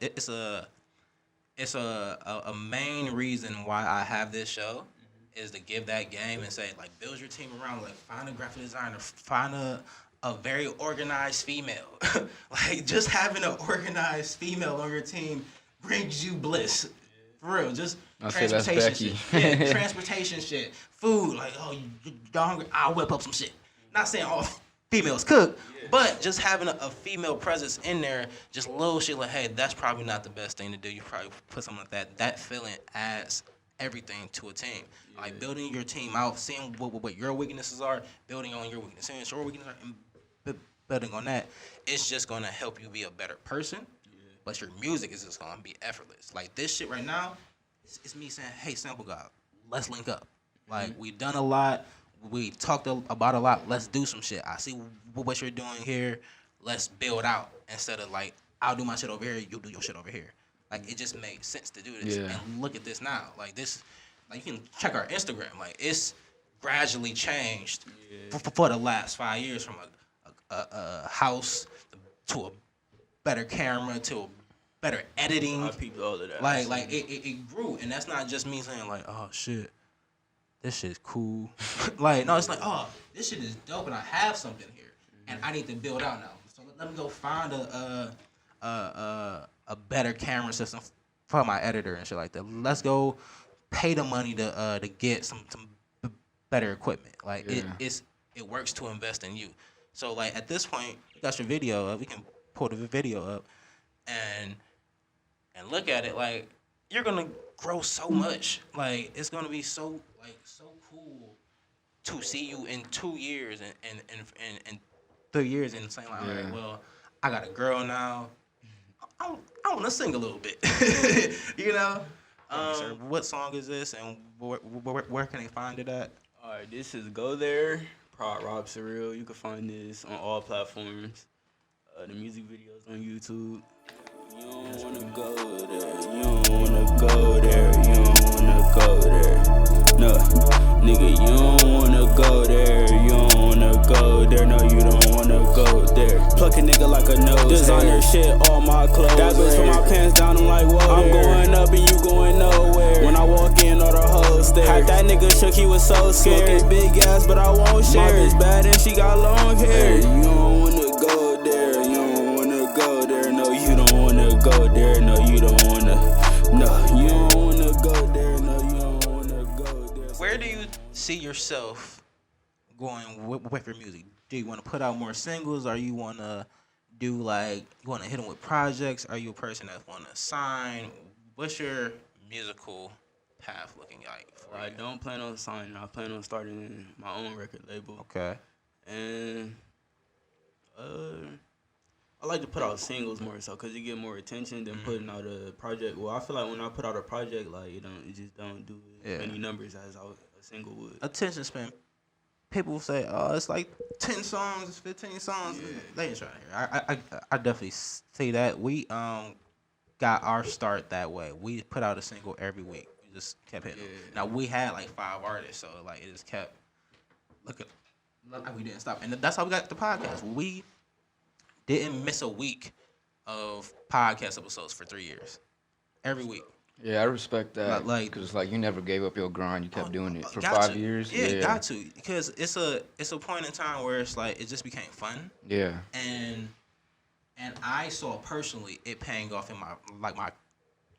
main reason why I have this show, is to give that game and say, like, build your team around, like, find a graphic designer, find a very organized female. Like, just having an organized female on your team brings you bliss. For real, just transportation shit. Yeah, transportation shit. Food, like, oh, y'all hungry? I'll whip up some shit. Not saying all females cook, but just having a female presence in there, just little shit like, hey, that's probably not the best thing to do. You probably put something like that. That feeling adds everything to a team. Like building your team out, seeing what your weaknesses are, building on your weaknesses, seeing your weaknesses, and building on that. It's just gonna help you be a better person. But your music is just gonna be effortless. Like this shit right now, it's me saying, "Hey, Sample God, let's link up." Like we done a lot, we talked about a lot. Let's do some shit. I see what you're doing here. Let's build out instead of like I'll do my shit over here, you do your shit over here. Like it just made sense to do this. Yeah. And look at this now. Like this, like you can check our Instagram. Like it's gradually changed for the last 5 years from a house to a better camera to a better editing. I peeped all of that. Like it grew, and that's not just me saying like, oh shit, this shit's cool. Like no, it's like, oh, this shit is dope, and I have something here, and I need to build out now. So let me go find a better camera system for my editor and shit like that. Let's go pay the money to get some better equipment. Like it works to invest in you. So like at this point, you got your video up. We can pull the video up and look at it. Like you're gonna grow so much. Like it's gonna be so cool to see you in 2 years and 3 years and saying like, all right, well, I got a girl now. I want to sing a little bit, you know. What song is this, and where can they find it at? All right, this is Go There, Prod Rob Surreal. You can find this on all platforms. The music videos on YouTube. You don't wanna go there. You don't wanna go there. You don't wanna go there. No, nigga, you don't wanna go there. You don't wanna go there. No, you don't wanna go there. Pluck a nigga like a nose. Designer shit, all my clothes. That bitch put my pants down. I'm like, whoa. I'm going up and you going nowhere. When I walk in, all the hoes stare. Had that nigga shook, he was so scared. Big ass, but I won't share. My bitch bad and she got long hair. You don't wanna go there. You don't wanna go there. No, you don't wanna go there. No, you don't wanna. No, you don't wanna go there. No, you don't wanna go there. Where do you see yourself going with your music? Do you want to put out more singles, or you want to do like you want to hit them with projects? Are you a person that want to sign? What's your musical path looking like for you? I don't plan on signing. I plan on starting my own record label. Okay. And I like to put out singles more so because you get more attention than putting out a project. Well, I feel like when I put out a project, like it just don't do as many numbers as a single would. Attention span. People say, "Oh, it's like 10 songs, it's 15 songs." Yeah. They ain't trying to hear. I definitely see that. We got our start that way. We put out a single every week. We just kept hitting. Now we had like 5 artists, so like it just kept. Look, we didn't stop, and that's how we got the podcast. We didn't miss a week of podcast episodes for 3 years. Every week. Yeah, I respect that. Like, because like you never gave up your grind. You kept doing it for 5 years. Yeah, got to. Because it's a point in time where it's like it just became fun. Yeah. And I saw personally it paying off in my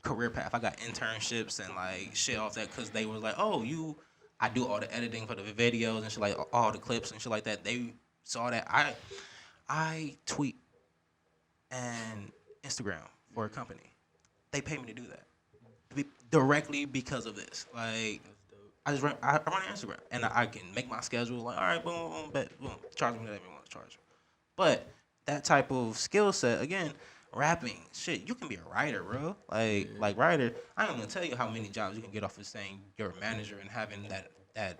career path. I got internships and like shit off that because they were like, oh, I do all the editing for the videos and shit, like all the clips and shit like that. They saw that I tweet and Instagram for a company. They pay me to do that directly because of this. Like, I run Instagram and I can make my schedule. Like, all right, boom, boom, bet, boom, charge me whatever you want to charge. But that type of skill set, again, rapping, shit, you can be a writer, bro. Like writer. I ain't gonna tell you how many jobs you can get off of saying you're a manager and having that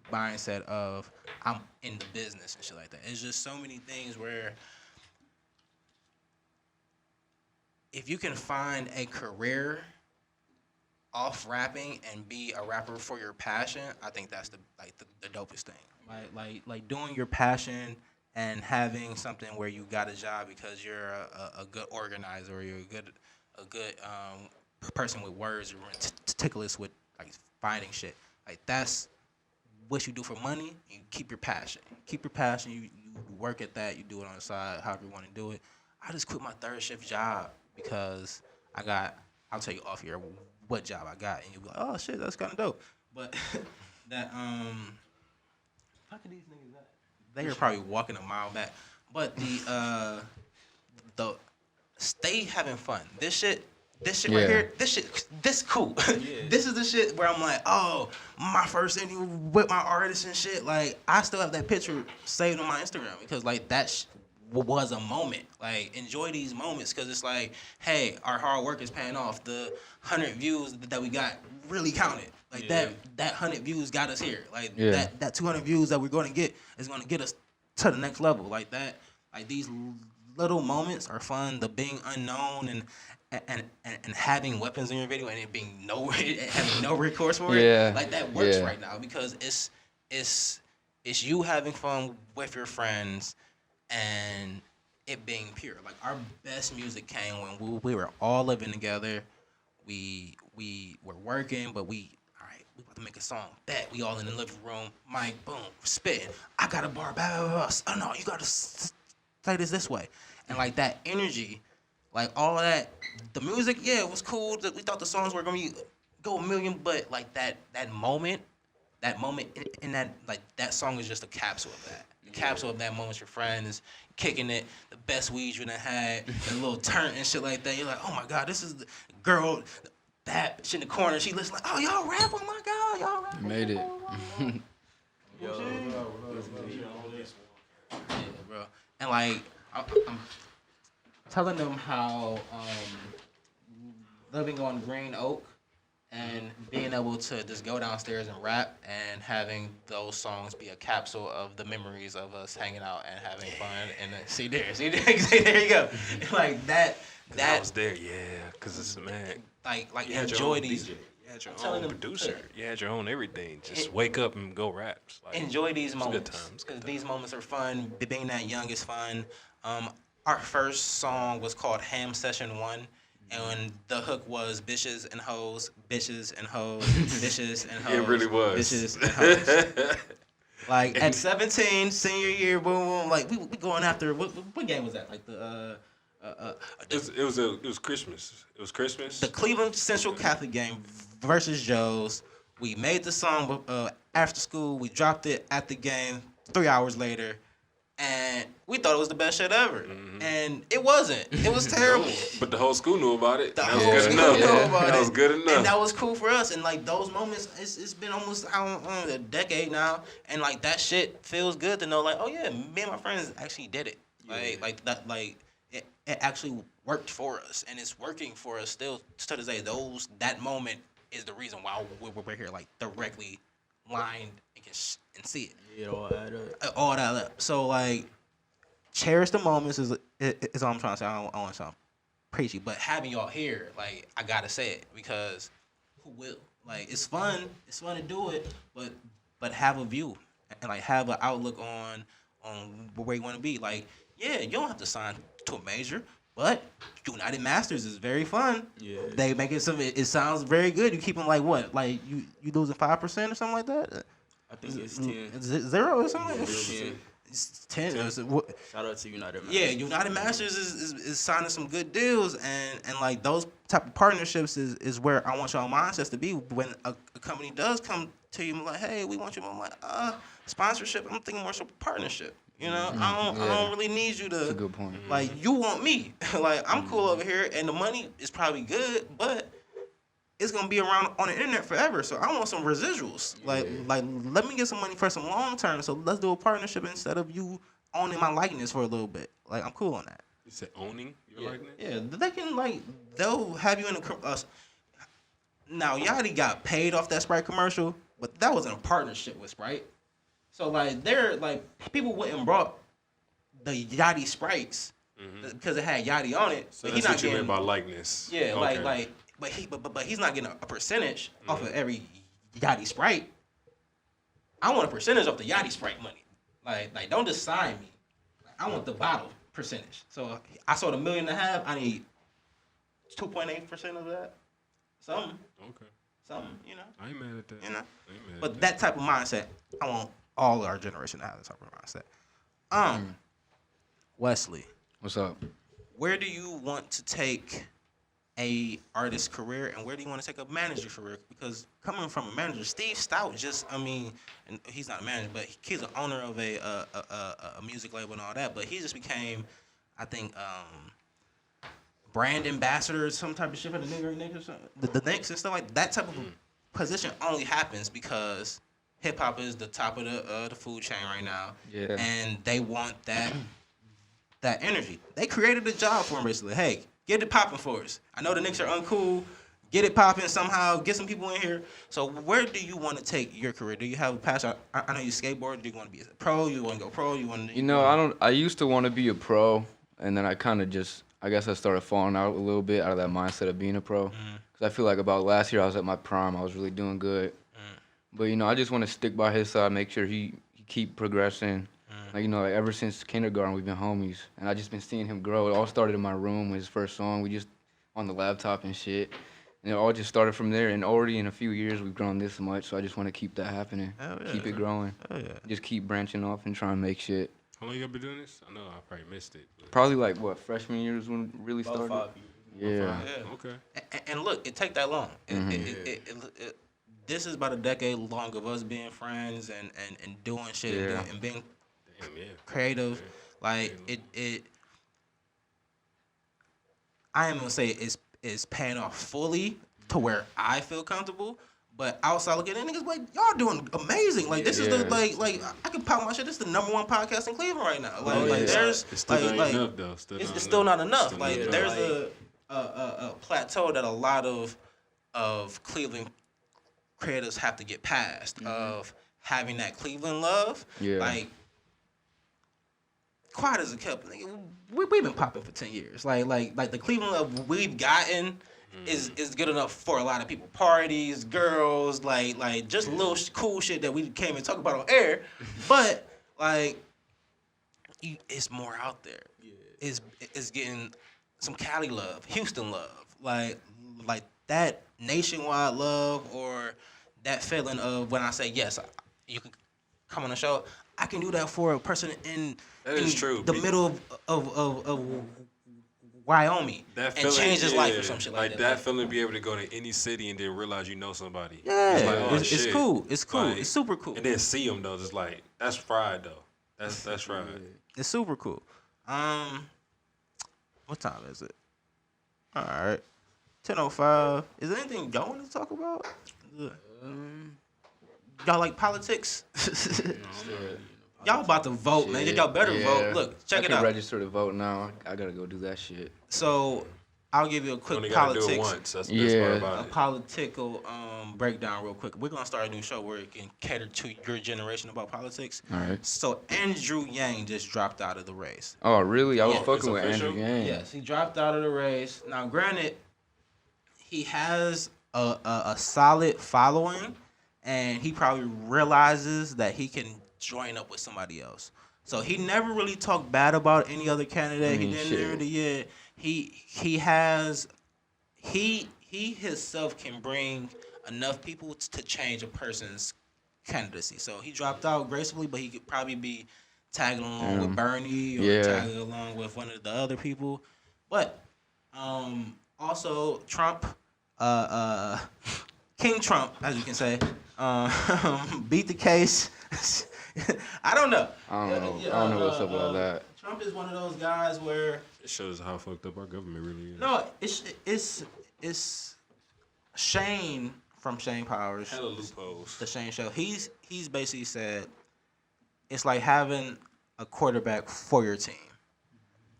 mindset of I'm in the business and shit like that. It's just so many things where if you can find a career off rapping and be a rapper for your passion, I think that's the dopest thing. Like doing your passion and having something where you got a job because you're a good organizer or you're a good person with words or meticulous with like finding shit. Like that's what you do for money. You keep your passion. You work at that. You do it on the side, however you want to do it. I just quit my 3rd shift job because I'll tell you off here what job I got, and you'll be like, oh shit, that's kind of dope. But that fuck are these niggas at? They are probably walking a mile back. But the stay having fun. This shit this shit right Yeah. here, this cool. This is the shit where I'm like, oh, my first interview with my artist and shit. Like, I still have that picture saved on my Instagram because like that was a moment. Like, enjoy these moments because it's like, hey, our hard work is paying off. The 100 views that we got really counted. Like that 100 views got us here. Like that 200 views that we're going to get is going to get us to the next level. Like that. Like these little moments are fun. The being unknown and having weapons in your video and it being having no recourse for it, like that works right now because it's you having fun with your friends and it being pure. Like our best music came when we were all living together. We were working, but we about to make a song. That we all in the living room, mic, boom, spitting. I got a bar, blah, blah, blah. Oh no, you gotta say this way, and like that energy. Like all that, the music, yeah, it was cool. We thought the songs were gonna go a million, but like that moment in that like that song is just a capsule of that. The capsule of that moment with your friends, kicking it, the best weed you done had, the little turn and shit like that. You're like, oh my god, this is the girl, that shit in the corner. She listens like, oh y'all rap, oh my god, y'all rap. You made it. Yeah, bro. And like I'm telling them how living on Green Oak and being able to just go downstairs and rap and having those songs be a capsule of the memories of us hanging out and having fun and see there you go. Like that I was there, because it's man. Like you had enjoy your own these. DJ. You had your own producer. You had your own everything. Just wake up and go raps. Like, enjoy these moments. Good times. Because these moments are fun. Being that young is fun. Our first song was called Ham Session 1. And the hook was bitches and hoes, bitches and hoes, bitches and hoes. It really was. Bitches and hoes. Like at 17, senior year, boom, boom. Like we going after what game was that? Like it was Christmas. It was Christmas. The Cleveland Central Catholic game versus Joe's. We made the song after school. We dropped it at the game 3 hours later. And we thought it was the best shit ever. Mm-hmm. And it wasn't. It was terrible. But the whole school knew about it. That was good enough. That was good enough. And that was cool for us. And like those moments, it's been almost a decade now. And like that shit feels good to know like, oh yeah, me and my friends actually did it. Like that, like it actually worked for us. And it's working for us still to this day. That moment is the reason why we're here, like directly lined and see it. Yeah, all that up. All that up. So like, cherish the moments is all I'm trying to say. I don't want to sound preachy, but having y'all here, like, I gotta say it because who will? Like, it's fun. It's fun to do it, but have a view and like have an outlook on where you want to be. Like, yeah, you don't have to sign to a major. But United Masters is very fun. Yeah. They make it it sounds very good. You keep them like what? Like you losing 5% or something like that? I think it's 10. Is it 0 or something? Yeah, it's 10. Shout out to United Masters. Yeah, United Masters is signing some good deals and like those type of partnerships is where I want y'all mindsets to be when a company does come to you and like, hey, we want you. I'm like, sponsorship. I'm thinking more so partnership. You know, I don't really need you to. That's a good point. Like, you want me. Like, I'm cool over here, and the money is probably good, but it's gonna be around on the internet forever. So I want some residuals. Like let me get some money for some long term. So let's do a partnership instead of you owning my likeness for a little bit. Like, I'm cool on that. You said owning your likeness? Yeah, they can they'll have you in a. Now Yachty got paid off that Sprite commercial, but that was in a partnership with Sprite. So like people wouldn't brought the Yachty Sprites because it had Yachty on it. So that's what you meant by likeness. Yeah, okay. But he's not getting a percentage off of every Yachty Sprite. I want a percentage off the Yachty Sprite money. Like don't just sign me. I want the bottle percentage. So I sold $1.5 million. I need 2.8% of that. Something. Okay. Something. You know. I ain't mad at that. You know. But that type of mindset, I want all our generation to have this type of mindset. Wesley, what's up? Where do you want to take a artist's career, and where do you want to take a manager career? Because coming from a manager, Steve Stout and he's not a manager, but he's the owner of a music label and all that. But he just became, I think, brand ambassador or some type of shit for the nigga or something. The Knicks and stuff like that type of position only happens because hip hop is the top of the food chain right now. Yeah. And they want that energy. They created a job for him basically. Hey, get it popping for us. I know the Knicks are uncool. Get it popping somehow. Get some people in here. So where do you want to take your career? Do you have a passion? I know you skateboard. Do you want to be a pro? You want to go pro? You want to? You know, I don't. I used to want to be a pro, and then I kind of just. I guess I started falling out a little bit out of that mindset of being a pro. Because I feel like about last year I was at my prime. I was really doing good. But you know, I just want to stick by his side, make sure he keep progressing. Like, you know, like ever since kindergarten we've been homies, and I just been seeing him grow. It all started in my room with his first song. We just on the laptop and shit. And it all just started from there, and already in a few years we've grown this much, so I just want to keep that happening. Hell yeah. Keep it growing. Oh yeah. Just keep branching off and trying to make shit. How long you been doing this? I know I probably missed it. But. Probably like, what, freshman year is when it really About started? 5 years. Yeah. Yeah. Okay. And look, it take that long. This is about a decade long of us being friends and doing shit and being Damn, yeah. creative. Like it. I am gonna say it's paying off fully to where I feel comfortable. But outside looking at niggas, like, y'all doing amazing. Like, this is the, like, I can pop my shit. This is the #1 podcast in Cleveland right now. Like, there's, it's still like, not enough, though. It's still not enough. Still Like, not enough. there's a plateau that a lot of Cleveland creators have to get past of having that Cleveland love. Yeah. Like, quiet as a kept, nigga, we've been popping for 10 years. Like the Cleveland love we've gotten is good enough for a lot of people. Parties, girls, like just little cool shit that we can't even talk about on air. But like, it's more out there. Yeah. It's getting some Cali love, Houston love, like that nationwide love, or that feeling of when I say yes, you can come on the show. I can do that for a person in the middle of Wyoming that and change his life or some shit like that. That feeling, be able to go to any city and then realize you know somebody. Yeah, it's, like, oh, it's cool. It's cool. Like, it's super cool. And then see them though, just like that's fried though. That's fried. It's super cool. What time is it? All right, 10:05. Is there anything y'all want to talk about? Y'all like politics? Y'all about to vote, man. Y'all better vote. Look, check it out. I can register to vote now. I gotta go do that shit. So, I'll give you a quick only politics. Do it once. That's the best part about A it. political breakdown real quick. We're gonna start a new show where it can cater to your generation about politics. All right. So Andrew Yang just dropped out of the race. Oh, really? I was Yeah. fucking with It's Andrew official? Yang. Yes, he dropped out of the race. Now, granted, he has a solid following, and he probably realizes that he can join up with somebody else. So he never really talked bad about any other candidate. He didn't shit. really. Yeah, he himself can bring enough people to change a person's candidacy. So he dropped out gracefully, but he could probably be tagging along with Bernie or tagging along with one of the other people. But also Trump, King Trump, as you can say, beat the case. I don't know. I don't know what's up with all that. Trump is one of those guys where It shows how fucked up our government really is. no, it's Shane from Shane Powers. Hella loopholes. The Shane Show. He's basically said it's like having a quarterback for your team.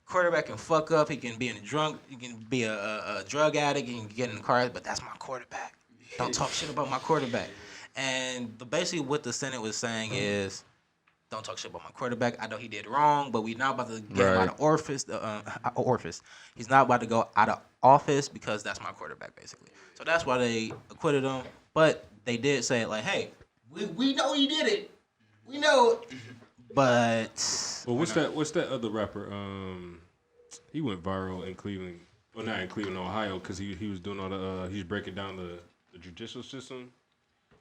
Quarterback can fuck up. He can be he can be a drug addict. He can get in the car, but that's my quarterback. Don't talk shit about my quarterback. And basically what the Senate was saying is, don't talk shit about my quarterback. I know he did wrong, but we're not about to get him out of office. He's not about to go out of office because that's my quarterback, basically. So that's why they acquitted him. But they did say, like, hey, we know he did it. We know it. But Well, what's that other rapper? He went viral in Cleveland. Well, not in Cleveland, Ohio, because he was doing all the he was breaking down the judicial system.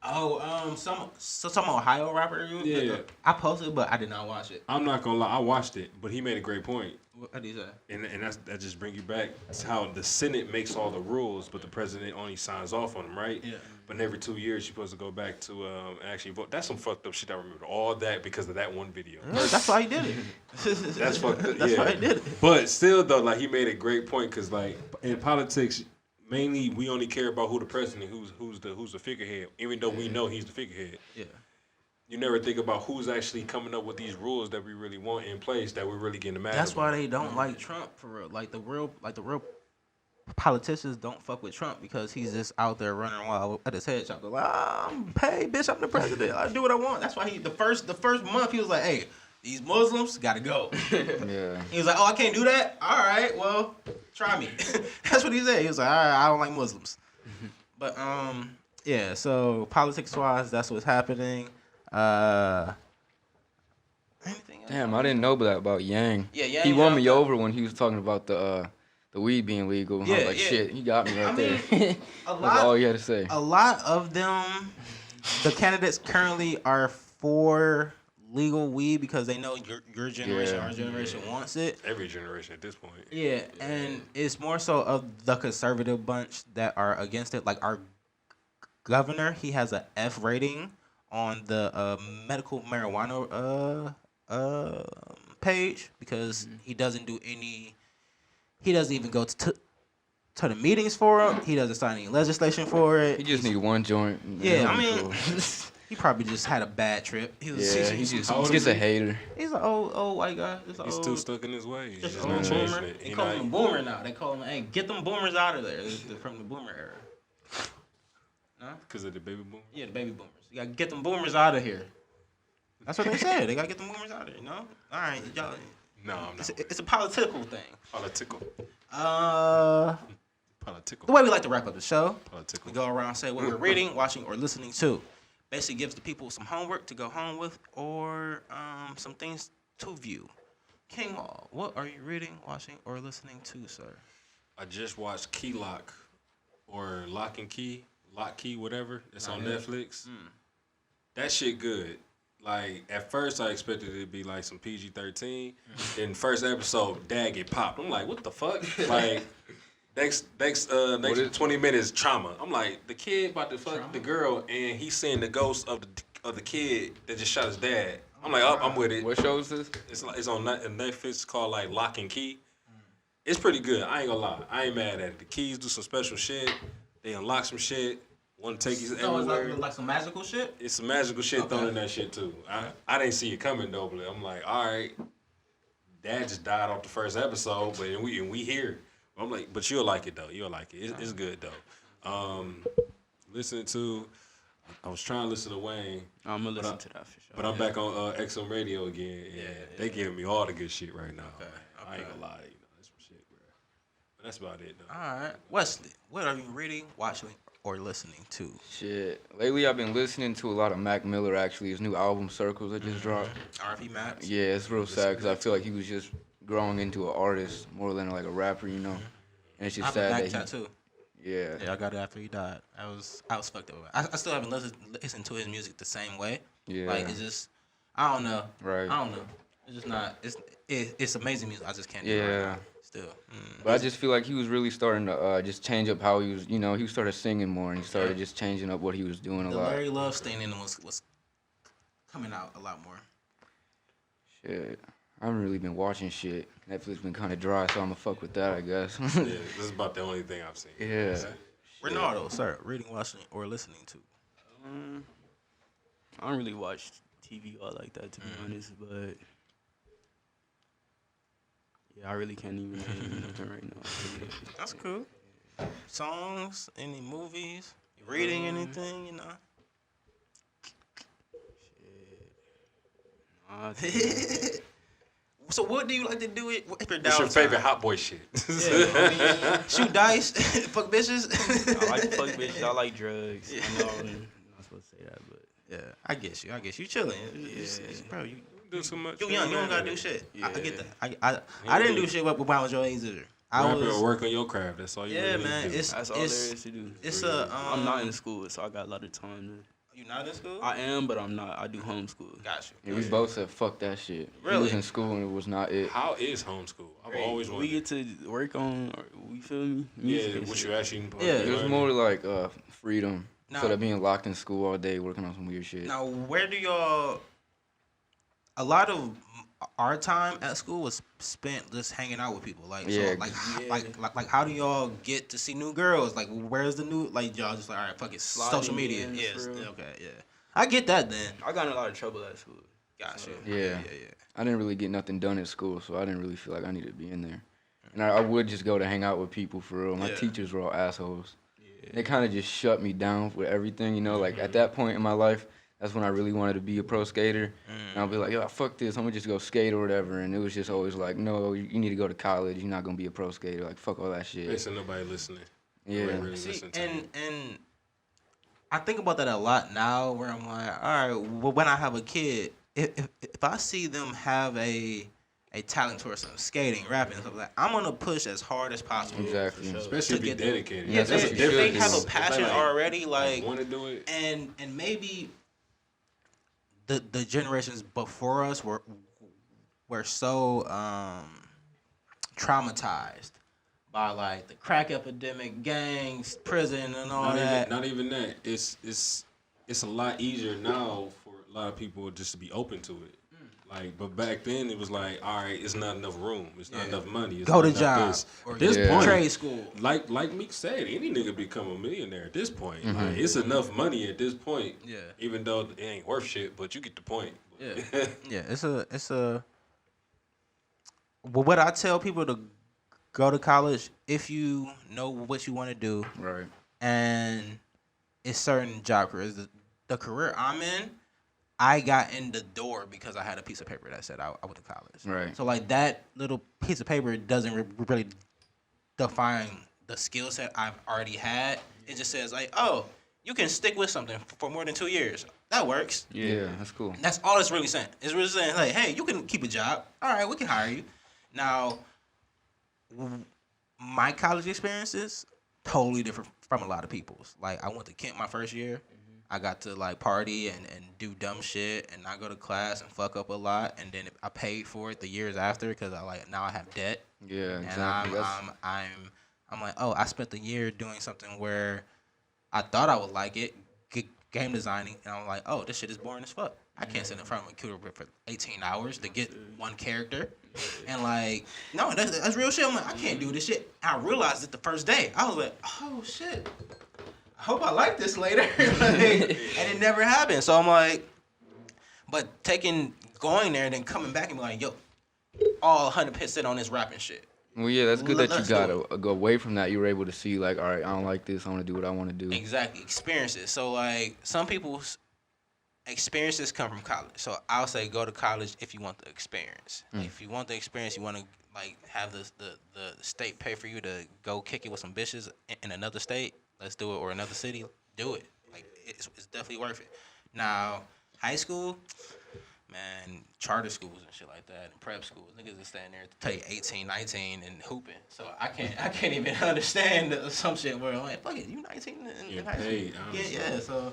Some Ohio rapper. Yeah. I posted, but I did not watch it. I'm not gonna lie, I watched it, but he made a great point. What did he say? And that just bring you back. That's how the Senate makes all the rules, but the president only signs off on them, right? Yeah. But every 2 years, you're supposed to go back to actually vote. That's some fucked up shit. I remember all that because of that one video. That's why he did it. That's fucked up. That's Yeah. why he did it. But still, though, like he made a great point because, like, in politics, mainly we only care about who the president, who's the figurehead, even though we know he's the figurehead. Yeah. You never think about who's actually coming up with these rules that we really want in place that we're really getting mad. That's about. why they don't like Trump for real. Like the real politicians don't fuck with Trump because he's just out there running wild at his head shop. They're like, I'm paid, bitch. I'm the president. I do what I want. That's why the first month he was like, hey, these Muslims gotta go. Yeah. He was like, oh, I can't do that. All right, well, try me. That's what he said. He was like, all right, I don't like Muslims. But yeah. So politics wise, that's what's happening. Anything else? Damn, I didn't know that about Yang. Yeah, Yang He won me jumped up. over when he was talking about the weed being legal. I Yeah, was like, yeah. shit, he got me right I mean, there. That's all he had to say. A lot of them, the candidates currently are for legal weed because they know your generation, Yeah. our generation wants it. Every generation at this point. Yeah, and it's more so of the conservative bunch that are against it. Like our governor, he has a F rating on the medical marijuana page because he doesn't do any. He doesn't even go to the meetings for it. He doesn't sign any legislation for it. He just need one joint. and Yeah, he'll I be mean, cool. he probably just had a bad trip. He was Yeah, he's How old just is a he? hater. he's an old white guy. Just He's old, still stuck in his ways. just He's an not old changing boomer. it. They He call not- him a boomer now. They call him, hey, get them boomers out of there. They're from the boomer era. No? Because of the baby boom. Yeah, the baby boomers. You gotta get them boomers out of here. That's what they said. They gotta get them boomers out of here. You know? All right, y'all. No, I'm not. It's a political thing. Political. The Political. way we like to wrap up the show, we Political. go around and say what we're reading, watching, or listening to. Basically gives the people some homework to go home with or some things to view. King Law, what are you reading, watching, or listening to, sir? I just watched Key Lock or Lock and Key, Lock Key, whatever. It's on Yeah. Netflix. That shit good. Like at first I expected it to be like some PG-13. Then first episode, dad get popped. I'm like, what the fuck? Like next 20 minutes trauma. I'm like, the kid about to fuck the girl and he's seeing the ghost of the kid that just shot his dad. I'm like, oh, I'm with it. What show is this? It's on Netflix. It's called like Lock and Key. It's pretty good. I ain't gonna lie. I ain't mad at it. The keys do some special shit. They unlock some shit. Want to take you So everywhere. it's like some magical shit? It's some magical shit thrown Okay. in that shit too. I didn't see it coming though, but I'm like, all right, Dad just died off the first episode, but we here. I'm like, but you'll like it though. You'll like it. It's good though. Listening to, I was trying to listen to Wayne, I'm gonna listen to that for sure. but I'm back on XM Radio again. And they giving me all the good shit right now. Okay, I ain't gonna lie, that's some shit, bro. But that's about it though. All right. Wesley, what are you reading, watching, or listening to? Shit. Lately, I've been listening to a lot of Mac Miller. Actually, his new album Circles that just dropped. RP Max? Yeah, it's real sad because I feel like he was just growing into an artist more than like a rapper, you know. And it's I just have a sad back that tattoo. Yeah. Yeah, I got it after he died. I was fucked up about it. I still haven't listened to his music the same way. Yeah. Like, it's just, I don't know. Right. I don't know. It's just not, it's amazing music. I just can't do it right Yeah. now. Still. But I just feel like he was really starting to just change up how he was, you know, he started singing more and he started just changing up what he was doing a The lot. Larry Love Stain in him was coming out a lot more. Shit. I haven't really been watching shit. Netflix been kind of dry, so I'm gonna fuck with that, I guess. Yeah, this is about the only thing I've seen. Yeah. Ronaldo, sir, reading, watching, or listening to? I don't really watch TV all like that, to be honest, but yeah, I really can't even name nothing right now. That's cool. Songs, any movies, you reading anything, you know? Nah, So what do you like to do if you're down? What's your favorite hot boy shit? Shoot dice, fuck bitches. I like to fuck bitches. I like drugs. I know I'm not supposed to say that, but Yeah, I guess you chilling. Bro, you Do so much. young, you don't gotta do shit. I get Yeah. that. I didn't do shit when I was your age either. I Rapping or was. work on your craft. That's all you Yeah, really man. do. It's that's all there is to do. it's I'm not in school, so I got a lot of time You not in school? I am, but I'm not. I do homeschool. Got you. Yeah, we both said fuck that shit. He was Really? in school and it was not it. How is homeschool? I've always We wondered. get to work on, you feel me? Yeah, Music and what shit. you actually. Yeah, It was more like freedom Now- instead of being locked in school all day working on some weird shit. Now, where do y'all? A lot of our time at school was spent just hanging out with people. Like, Yeah. so, like, how do y'all get to see new girls? Like, where's the new? Like, y'all just like, all right, fuck it, social Sliding media. in, Yes, for real. okay, yeah. I get that then. I got in a lot of trouble at school. Gotcha. Yeah. yeah. I didn't really get nothing done at school, so I didn't really feel like I needed to be in there. And I would just go to hang out with people for real. My Yeah. teachers were all assholes. Yeah. They kind of just shut me down with everything, you know. Like at that point in my life, that's when I really wanted to be a pro skater. And I'll be like, yo, fuck this, I'm gonna just go skate or whatever. And it was just always like, no, you need to go to college. You're not gonna be a pro skater. Like fuck all that shit. Basically, nobody listening. Yeah. Nobody really See, listen to you. and I think about that a lot now, where I'm like, all right, well, when I have a kid, if I see them have a talent towards some skating, rapping, and stuff like that, I'm gonna push as hard as possible. Exactly. Especially if to you're get- dedicated. Yeah, If that's they, what if you they should have do. a passion already, like, want to do it. and maybe the generations before us were so traumatized by like the crack epidemic, gangs, prison, and all that. Not even that. It's a lot easier now for a lot of people just to be open to it. Like, but back then it was like, all right, it's not enough room, it's not Yeah. enough money. It's Go not to enough job this. or At this Yeah. point, trade school. like Meek said, any nigga become a millionaire at this point. Like, it's enough money at this point. Yeah. Even though it ain't worth shit, but you get the point. Yeah. Yeah, it's a. Well, what I tell people to go to college if you know what you want to do, Right. and it's certain job careers. The career I'm in, I got in the door because I had a piece of paper that said I went to college. Right. So like that little piece of paper doesn't really define the skill set I've already had. It just says like, oh, you can stick with something for more than 2 years. That works. Yeah, that's cool. That's all it's really saying. It's really saying, like, hey, you can keep a job. All right, we can hire you. Now, my college experiences totally different from a lot of people's. Like, I went to Kent my first year. I got to like party and do dumb shit and not go to class and fuck up a lot. And then I paid for it the years after because now I have debt. Yeah, And exactly. I'm like, oh, I spent the year doing something where I thought I would like it, game designing, and I'm like, oh, this shit is boring as fuck. I can't sit in front of a computer for 18 hours to get one character. And like, no, that's real shit. I'm like, I can't do this shit. I realized it the first day. I was like, oh shit. I hope I like this later. And it never happened. So I'm like, but going there and then coming back and be like, yo, all 100% on this rapping shit. Well, yeah, that's good that you Let's got do to go away from that. You were able to see, like, all right, I don't like this. I want to do what I want to do. Exactly, experiences. So like some people's experiences come from college. So I'll say go to college if you want the experience. Like, if you want the experience, you want to like have the state pay for you to go kick it with some bitches in another state. Let's do it, or another city. Do it. Like it's definitely worth it. Now high school, man, charter schools and shit like that, and prep schools, niggas is standing there to tell you 18, 19 and hooping. So I can't even understand some shit where I'm like, fuck it, you 19 in You're high school. paid, honestly. Yeah. So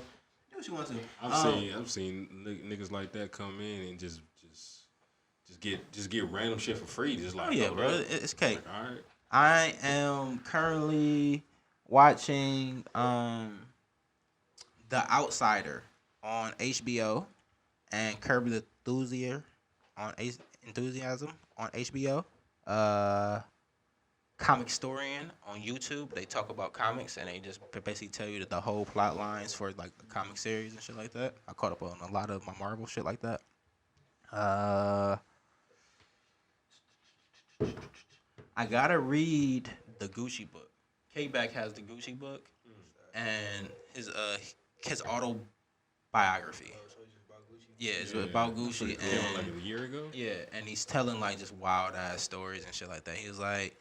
do what you want to. I've seen niggas like that come in and just get random shit for free. Just like, Oh yeah, oh, bro, that- it's cake. Like, all right. I am currently watching The Outsider on HBO and Curb the Enthusiasm on HBO. Comic Historian on YouTube. They talk about comics and they just basically tell you the whole plot lines for like the comic series and shit like that. I caught up on a lot of my Marvel shit like that. I gotta read the Gucci book. K-Back has the Gucci book and his autobiography. Yeah, it's about Gucci Came out and like a year ago. yeah, and he's telling like just wild ass stories and shit like that. He was like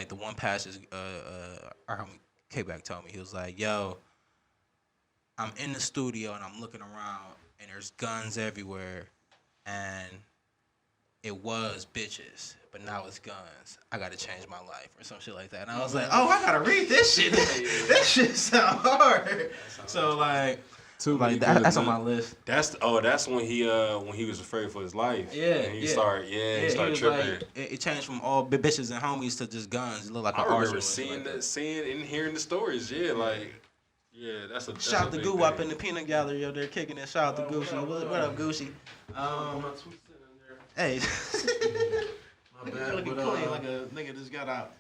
the one passage our homie K-Back told me, he was like, yo, I'm in the studio and I'm looking around and there's guns everywhere and it was bitches, but now it's guns. I gotta change my life or some shit like that. And I was like, oh, I gotta read this shit. This shit sound hard. So like, Too Like many that's on good- my list. That's when he was afraid for his life. Yeah, And he yeah. started He started was tripping. like, it changed from all bitches and homies to just guns. It looked like I an remember arsenal. seeing and hearing the stories. Yeah, like that's a Shout out to big Goo Wop thing. in the peanut gallery up there kicking it. Shout out to Gucci. What up, Gucci? Hey. My bad, Looking but, clean like a nigga just got out.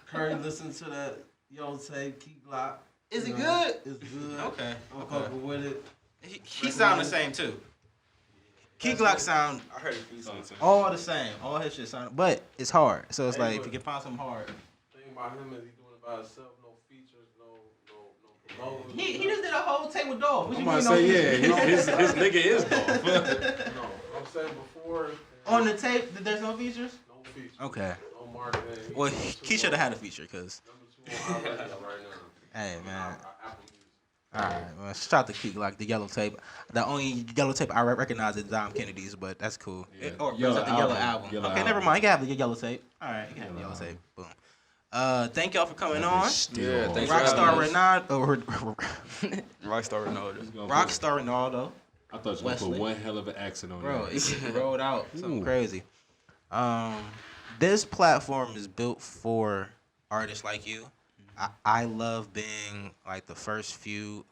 Curry listened to that Yo tape, Key Glock. Is it You know, good? It's good. Okay. I'm Okay. fucking with it. He sound the same too. Key Glock sound I heard a few songs. all the same. All his shit sound, but it's hard. So it's Hey, like if but- you can find something hard. The thing about him is he doing it by himself, no features, no promotion. He just did a whole tape with Dolph. What I'm you about to mean, say, no yeah, features? his nigga is Dolph. No, I'm saying before. On the tape, there's no features. No features. Okay. No marketing. Well, he should have had a feature, cause Number 2 on iRadio right now. hey man. Apple Music. All right, well, shout out to Key Glock, the yellow tape. The only yellow tape I recognize is Dom Kennedy's, but that's cool. Yeah. Or Yellow is that the yellow album. album? Yellow Okay, album. never mind. You can have the yellow tape. All right, you can have the yellow tape. Boom. Thank y'all for coming on. Yeah, thanks for Rockstar having us. Ronaldo, Rockstar Ronaldo. Rockstar Ronaldo, I thought you were gonna Wesley. put one hell of an accent on bro, that. it rolled out something Ooh. crazy. This platform is built for artists like you. I love being like the first few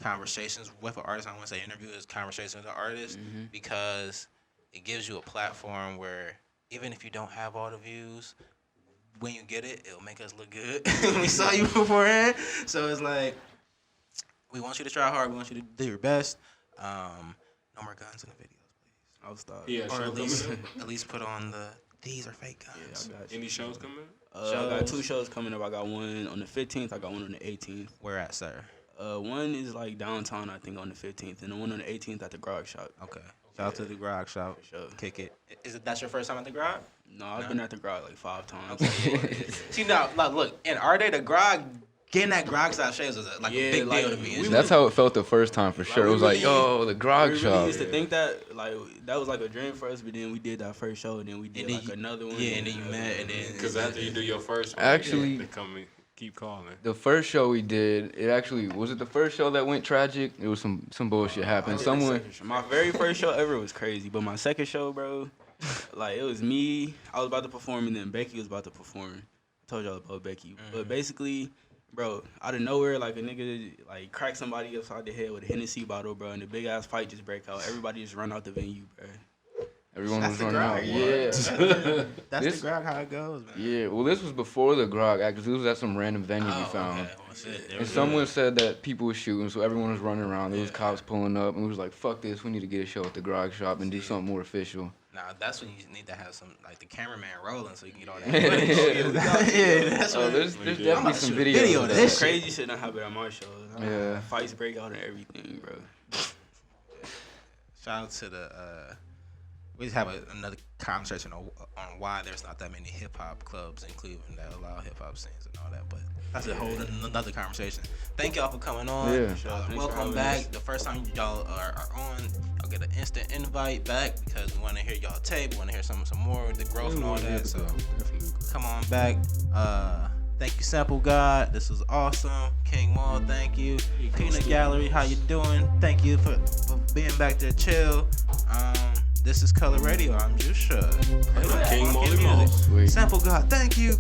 conversations with an artist. I want to say interview is conversation with an artist because it gives you a platform where even if you don't have all the views, when you get it, it'll make us look good. We saw you beforehand, so it's like we want you to try hard. We want you to do your best. No more guns in the videos, please. I'll stop. Yeah, Or show at least coming at least put on these are fake guns. I got up? you. Any shows coming up? I got 2 shows coming up. I got one on the 15th. I got one on the 18th. Where at, sir? One is like downtown, I think, on the 15th, and the one on the 18th at the Grog Shop. Okay. Shout out to the Grog Shop. For sure. Kick it. Is it that's your first time at the Grog? No, I've No? been at the Grog like 5 times. See now, look, in our day, the Grog getting that Grog Shop shaves was a Yeah, big like, deal to me. we That's how it felt the first time for sure. It we was like, really- yo, the We grog really shop. used to think that like that was like a dream for us, but then we did that first show, and then we did And then like you- another one. yeah, and then you met, and then Because after you do your first one, Actually- they come and keep calling. The first show we did, it actually was it the first show that went tragic. It was some bullshit happened. Someone, My very first show ever was crazy, but my second show, bro, like it was me. I was about to perform, and then Becky was about to perform. I told y'all about Becky, but basically, bro, out of nowhere, like a nigga like cracked somebody upside the head with a Hennessy bottle, bro, and the big ass fight just break out. Everybody just run out the venue, bro. everyone That's was the running Grog. out. Yeah, that's This- the Grog how it goes, man. yeah. Well, this was before the grog. Actually, it was at some random venue we found. Okay. Well, shit. There And we someone go. said that people were shooting, so everyone was running around. There was cops pulling up, and we was like, "Fuck this! We need to get a show at the Grog Shop and do something more official." Nah, that's when you need to have some like the cameraman rolling so you can get all that. Yeah. footage. Yeah, that's Oh, what. there's I'm definitely about to some shoot a video. video of of that. this shit. Crazy shit that happened at my shows. Yeah. Fights break out and everything, bro. Shout out to the. We just have another conversation on why there's not that many hip hop clubs in Cleveland that allow hip hop scenes and all that, but that's a whole another conversation. Thank y'all for coming on. Yeah. Thanks for Welcome having back. us. The first time y'all are on, y'all get an instant invite back because we want to hear y'all tape. We want to hear some more with the growth and all that. So come on back. Thank you, Sample God. This was awesome. King Wall, thank you. Peanut Gallery, how you doing? Thank you for being back there chill. This is Color Radio. I'm Jusha. King Molly Music. Moss. Sweet. Sample God, thank you.